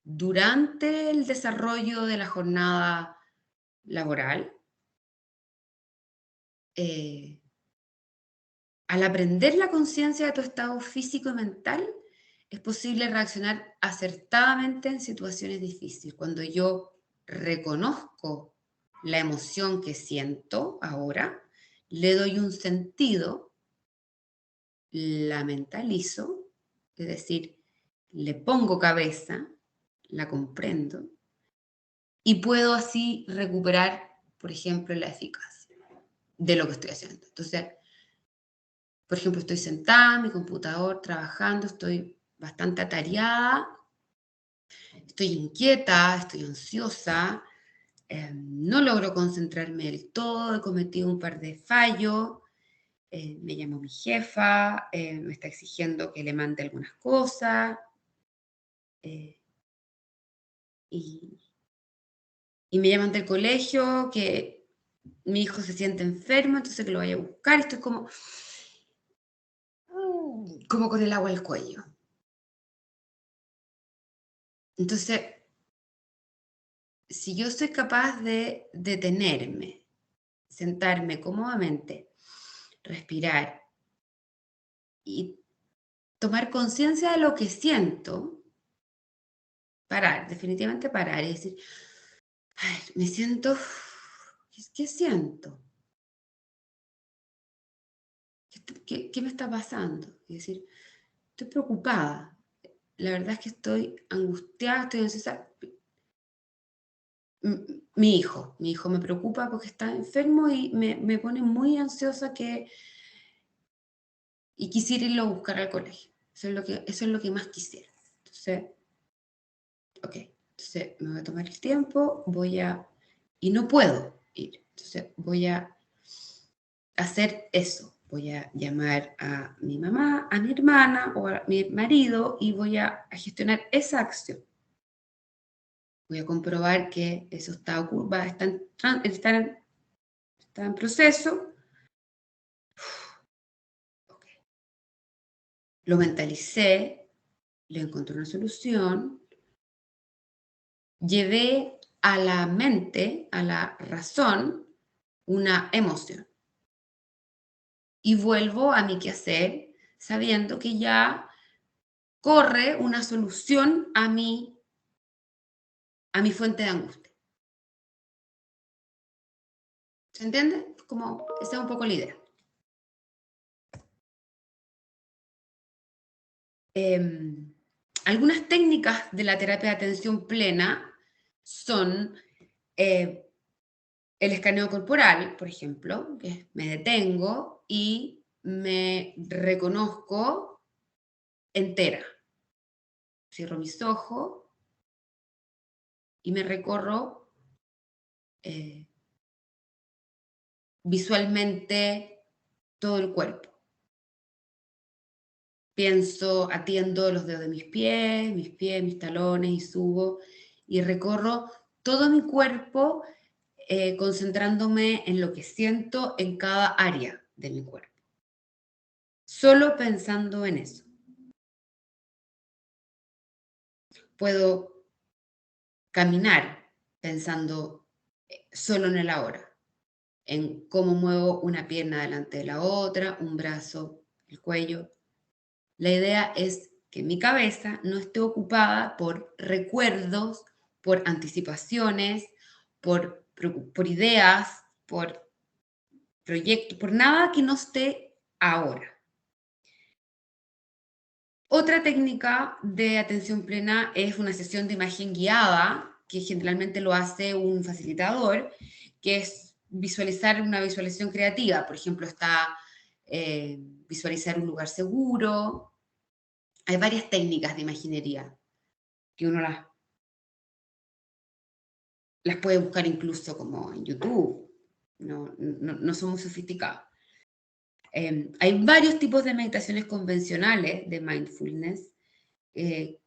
C: durante el desarrollo de la jornada laboral. Al aprender la conciencia de tu estado físico y mental, es posible reaccionar acertadamente en situaciones difíciles. Cuando yo reconozco la emoción que siento ahora, le doy un sentido, la mentalizo, es decir, le pongo cabeza, la comprendo, y puedo así recuperar, por ejemplo, la eficacia de lo que estoy haciendo. Entonces, por ejemplo, estoy sentada en mi computador trabajando, estoy bastante atareada, estoy inquieta, estoy ansiosa, no logro concentrarme del todo, he cometido un par de fallos, me llamó mi jefa, me está exigiendo que le mande algunas cosas, eh, y, y me llaman del colegio que mi hijo se siente enfermo, entonces que lo vaya a buscar, y estoy como con el agua al cuello. Entonces, si yo soy capaz de detenerme, sentarme cómodamente, respirar y tomar conciencia de lo que siento, parar, definitivamente parar y decir, ay, me siento, ¿qué siento? ¿Qué me está pasando? Y decir, estoy preocupada. La verdad es que estoy angustiada, estoy ansiosa. Mi hijo me preocupa porque está enfermo y me pone muy ansiosa y quisiera irlo a buscar al colegio. Eso es lo que más quisiera. Entonces, ok, entonces me voy a tomar el tiempo, y no puedo ir. Entonces voy a hacer eso. Voy a llamar a mi mamá, a mi hermana o a mi marido y voy a gestionar esa acción. Voy a comprobar que eso está en proceso. Okay. Lo mentalicé, le encontré una solución, llevé a la mente, a la razón, una emoción. Y vuelvo a mi quehacer sabiendo que ya corre una solución a mi fuente de angustia. ¿Se entiende? Como esa es un poco la idea. Algunas técnicas de la terapia de atención plena son el escaneo corporal, por ejemplo, que me detengo y me reconozco entera. Cierro mis ojos y me recorro visualmente todo el cuerpo. Pienso, atiendo los dedos de mis pies, mis talones y subo y recorro todo mi cuerpo concentrándome en lo que siento en cada área de mi cuerpo. Solo pensando en eso. Puedo caminar pensando solo en el ahora, en cómo muevo una pierna delante de la otra, un brazo, el cuello. La idea es que mi cabeza no esté ocupada por recuerdos, por anticipaciones, por ideas, por proyectos, por nada que no esté ahora. Otra técnica de atención plena es una sesión de imagen guiada, que generalmente lo hace un facilitador, que es visualizar una visualización creativa. Por ejemplo, está visualizar un lugar seguro. Hay varias técnicas de imaginería que uno las puede buscar incluso como en YouTube. No son muy sofisticados. Hay varios tipos de meditaciones convencionales de mindfulness que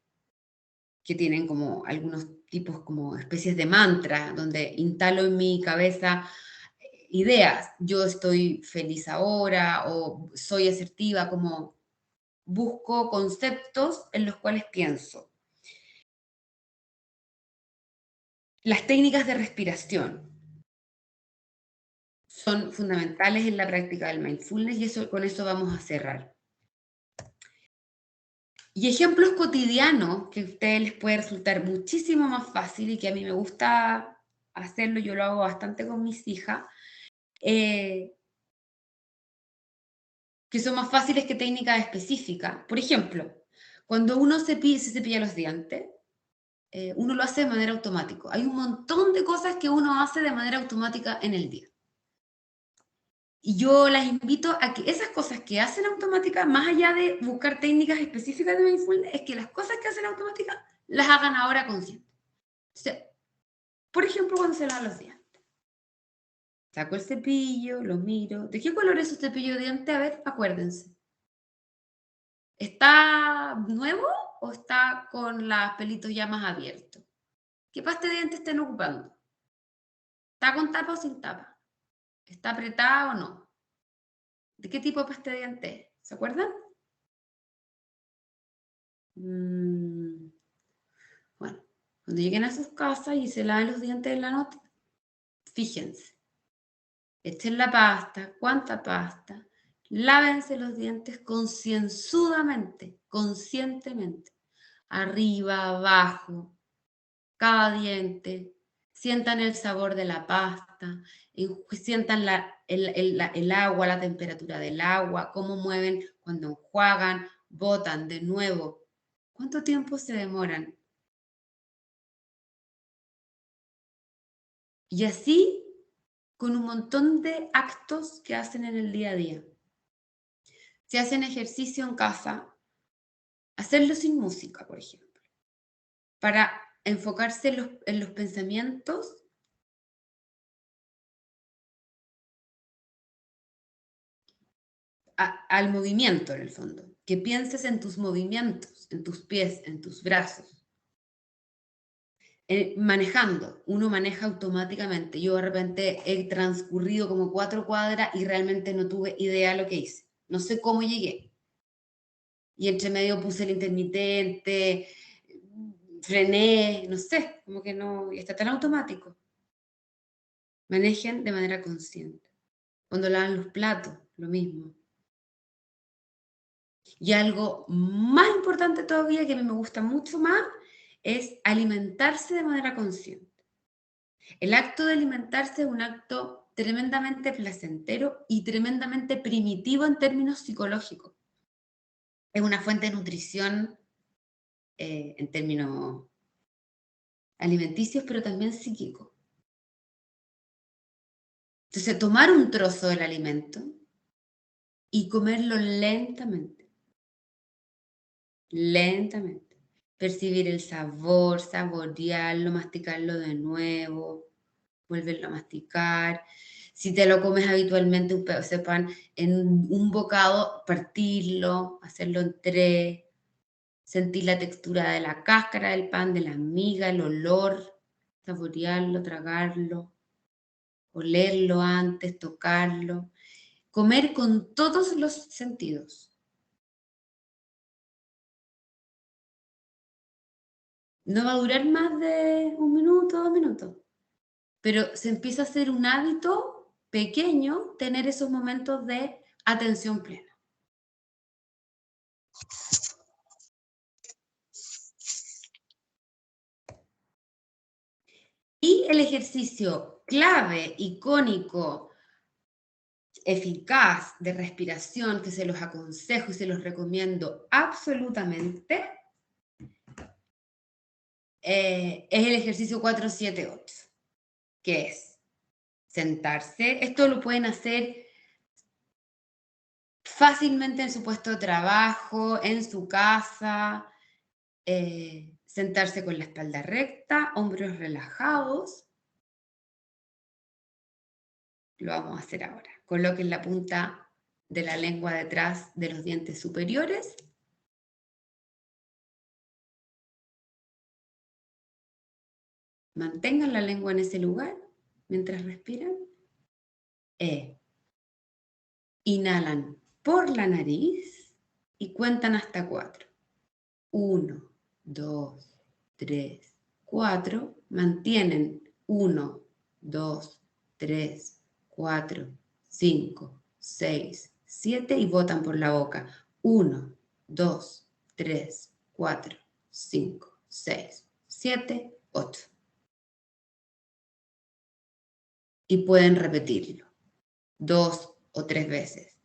C: tienen como algunos tipos como especies de mantra, donde instalo en mi cabeza ideas. Yo estoy feliz ahora o soy asertiva, como busco conceptos en los cuales pienso. Las técnicas de respiración son fundamentales en la práctica del mindfulness y con eso vamos a cerrar. Y ejemplos cotidianos que a ustedes les puede resultar muchísimo más fácil y que a mí me gusta hacerlo, yo lo hago bastante con mis hijas, que son más fáciles que técnicas específicas. Por ejemplo, cuando uno se cepilla los dientes, uno lo hace de manera automática. Hay un montón de cosas que uno hace de manera automática en el día. Y yo las invito a que esas cosas que hacen automática, más allá de buscar técnicas específicas de mindfulness, es que las cosas que hacen automática las hagan ahora conscientes. O sea, por ejemplo, cuando se lavan los dientes. Saco el cepillo, lo miro. ¿De qué color es su cepillo de dientes? A ver, acuérdense. ¿Está nuevo o está con los pelitos ya más abiertos? ¿Qué pasta de dientes estén ocupando? ¿Está con tapa o sin tapa? ¿Está apretada o no? ¿De qué tipo de pasta de dientes es? ¿Se acuerdan? Bueno, cuando lleguen a sus casas y se laven los dientes en la noche, fíjense. Echen la pasta, cuánta pasta. Lávense los dientes concienzudamente, conscientemente. Arriba, abajo, cada diente. Sientan el sabor de la pasta, sientan el agua, la temperatura del agua, cómo mueven cuando enjuagan, botan de nuevo. ¿Cuánto tiempo se demoran? Y así con un montón de actos que hacen en el día a día. Si hacen ejercicio en casa, hacerlo sin música, por ejemplo, para enfocarse en los pensamientos al movimiento, en el fondo. Que pienses en tus movimientos, en tus pies, en tus brazos. Manejando, uno maneja automáticamente. Yo de repente he transcurrido como 4 cuadras y realmente no tuve idea de lo que hice. No sé cómo llegué. Y entre medio puse el intermitente, frené, no sé, como que no, y está tan automático. Manejen de manera consciente. Cuando lavan los platos, lo mismo. Y algo más importante todavía, que a mí me gusta mucho más, es alimentarse de manera consciente. El acto de alimentarse es un acto tremendamente placentero y tremendamente primitivo en términos psicológicos. Es una fuente de nutrición en términos alimenticios, pero también psíquicos. Entonces, tomar un trozo del alimento y comerlo lentamente. Lentamente. Percibir el sabor, saborearlo, masticarlo de nuevo, volverlo a masticar. Si te lo comes habitualmente un pedazo de pan en un bocado, partirlo, hacerlo en 3, sentir la textura de la cáscara del pan, de la miga, el olor, saborearlo, tragarlo, olerlo antes, tocarlo. Comer con todos los sentidos. No va a durar más de 1 minuto, 2 minutos. Pero se empieza a hacer un hábito pequeño tener esos momentos de atención plena. Y el ejercicio clave, icónico, eficaz de respiración, que se los aconsejo y se los recomiendo absolutamente, es el ejercicio 4-7-8, que es sentarse. Esto lo pueden hacer fácilmente en su puesto de trabajo, en su casa, sentarse con la espalda recta, hombros relajados. Lo vamos a hacer ahora. Coloquen la punta de la lengua detrás de los dientes superiores. Mantengan la lengua en ese lugar mientras respiran. Inhalan por la nariz y cuentan hasta 4. 1, 2, 3, 4. Mantienen 1, 2, 3, 4, 5, 6, 7 y botan por la boca. 1, 2, 3, 4, 5, 6, 7, 8. Y pueden repetirlo 2 o 3 veces.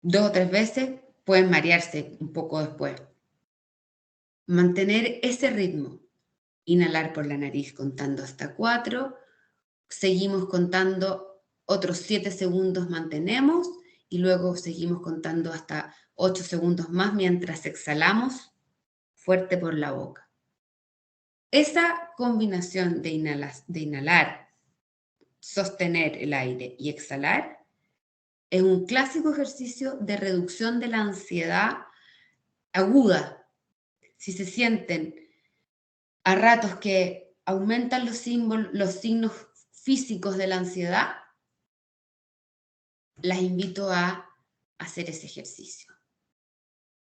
C: 2 o 3 veces, pueden marearse un poco después. Mantener ese ritmo. Inhalar por la nariz contando hasta 4. Seguimos contando otros 7 segundos, mantenemos y luego seguimos contando hasta 8 segundos más mientras exhalamos fuerte por la boca. Esa combinación de inhalar, sostener el aire y exhalar es un clásico ejercicio de reducción de la ansiedad aguda. Si se sienten a ratos que aumentan los signos físicos de la ansiedad, las invito a hacer ese ejercicio.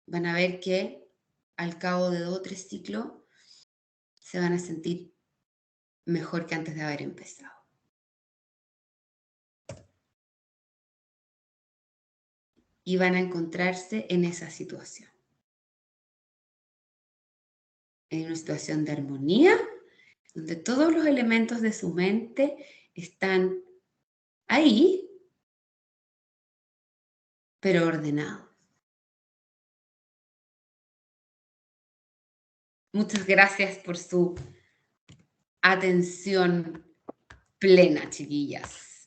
C: Van a ver que al cabo de 2 o 3 ciclos se van a sentir mejor que antes de haber empezado. Y van a encontrarse en esa situación. En una situación de armonía, donde todos los elementos de su mente están ahí, pero ordenados. Muchas gracias por su atención plena, chiquillas.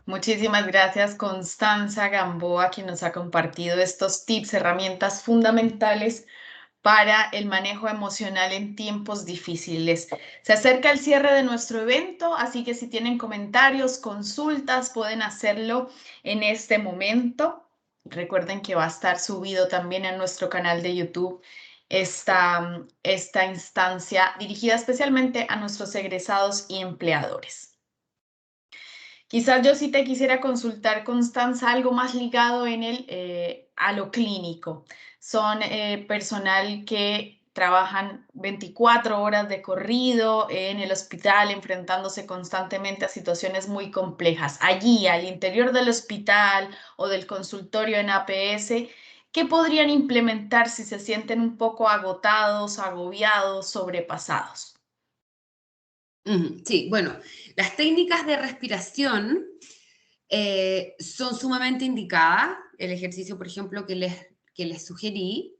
A: Muchísimas gracias, Constanza Gamboa, quien nos ha compartido estos tips, herramientas fundamentales para el manejo emocional en tiempos difíciles. Se acerca el cierre de nuestro evento, así que si tienen comentarios, consultas, pueden hacerlo en este momento. Recuerden que va a estar subido también en nuestro canal de YouTube esta instancia dirigida especialmente a nuestros egresados y empleadores. Quizás yo sí te quisiera consultar, Constanza, algo más ligado a lo clínico. Son personal que trabajan 24 horas de corrido en el hospital, enfrentándose constantemente a situaciones muy complejas. Allí, al interior del hospital o del consultorio en APS, ¿qué podrían implementar si se sienten un poco agotados, agobiados, sobrepasados?
C: Sí, bueno, las técnicas de respiración son sumamente indicadas. El ejercicio, por ejemplo, que les sugerí.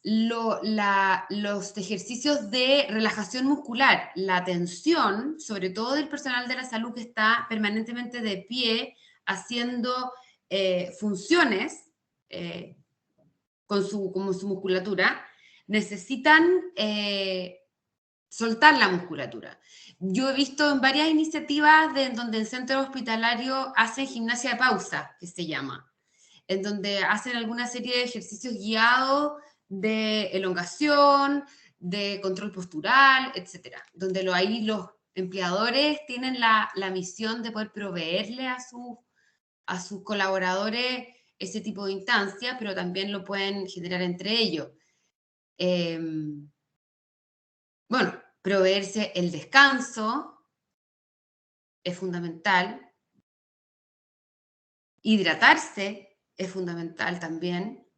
C: Los ejercicios de relajación muscular, la tensión, sobre todo del personal de la salud que está permanentemente de pie, haciendo funciones como su musculatura, necesitan soltar la musculatura. Yo he visto en varias iniciativas donde el centro hospitalario hace gimnasia de pausa, que se llama, en donde hacen alguna serie de ejercicios guiados de elongación, de control postural, etcétera, donde ahí los empleadores tienen la misión de poder proveerle a sus colaboradores ese tipo de instancia, pero también lo pueden generar entre ellos. Bueno, proveerse el descanso es fundamental. Hidratarse es fundamental también.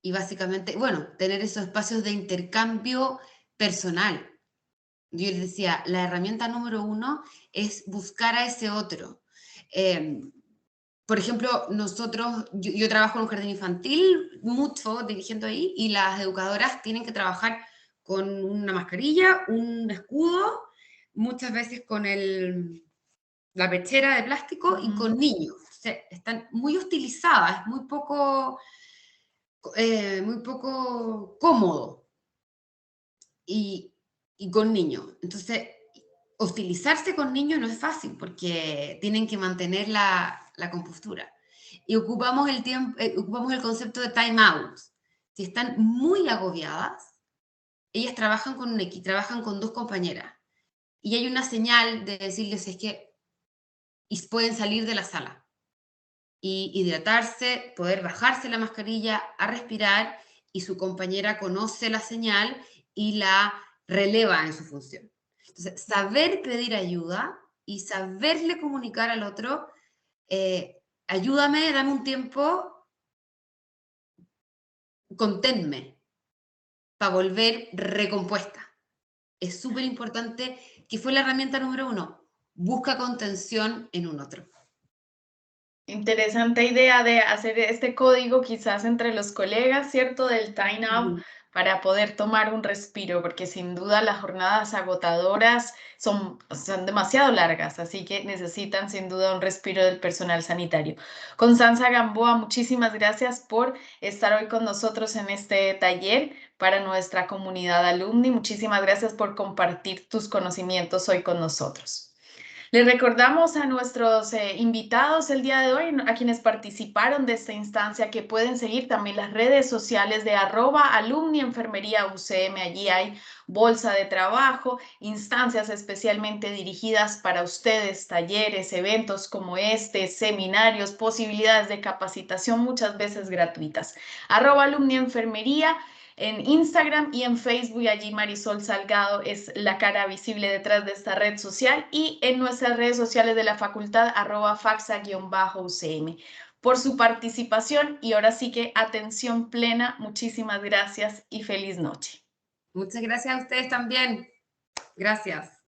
C: Y básicamente, bueno, tener esos espacios de intercambio personal. Yo les decía, la herramienta número 1 es buscar a ese otro. Por ejemplo, yo trabajo en un jardín infantil, mucho dirigiendo ahí, y las educadoras tienen que trabajar con una mascarilla, un escudo, muchas veces con la pechera de plástico y con niños. O sea, están muy hostilizadas, muy poco cómodo y con niños. Entonces, hostilizarse con niños no es fácil porque tienen que mantener la compostura. Y ocupamos el concepto de time out. Si están muy agobiadas, ellas trabajan trabajan con 2 compañeras. Y hay una señal de decirles y pueden salir de la sala. Y hidratarse, poder bajarse la mascarilla, a respirar, y su compañera conoce la señal y la releva en su función. Entonces, saber pedir ayuda y saberle comunicar al otro, ayúdame, dame un tiempo, conténme, para volver recompuesta. Es súper importante, que fue la herramienta número 1, busca contención en un otro.
A: Interesante idea de hacer este código quizás entre los colegas, ¿cierto? Del time out para poder tomar un respiro, porque sin duda las jornadas agotadoras son demasiado largas, así que necesitan sin duda un respiro del personal sanitario. Constanza Gamboa, muchísimas gracias por estar hoy con nosotros en este taller para nuestra comunidad alumni. Muchísimas gracias por compartir tus conocimientos hoy con nosotros. Les recordamos a nuestros invitados el día de hoy, a quienes participaron de esta instancia, que pueden seguir también las redes sociales de @alumnienfermería.ucm. Allí hay bolsa de trabajo, instancias especialmente dirigidas para ustedes, talleres, eventos como este, seminarios, posibilidades de capacitación, muchas veces gratuitas. @alumnienfermería. En Instagram y en Facebook, allí Marisol Salgado es la cara visible detrás de esta red social, y en nuestras redes sociales de la facultad @faxa_UCM. Por su participación y ahora sí que atención plena, muchísimas gracias y feliz noche.
C: Muchas gracias a ustedes también. Gracias.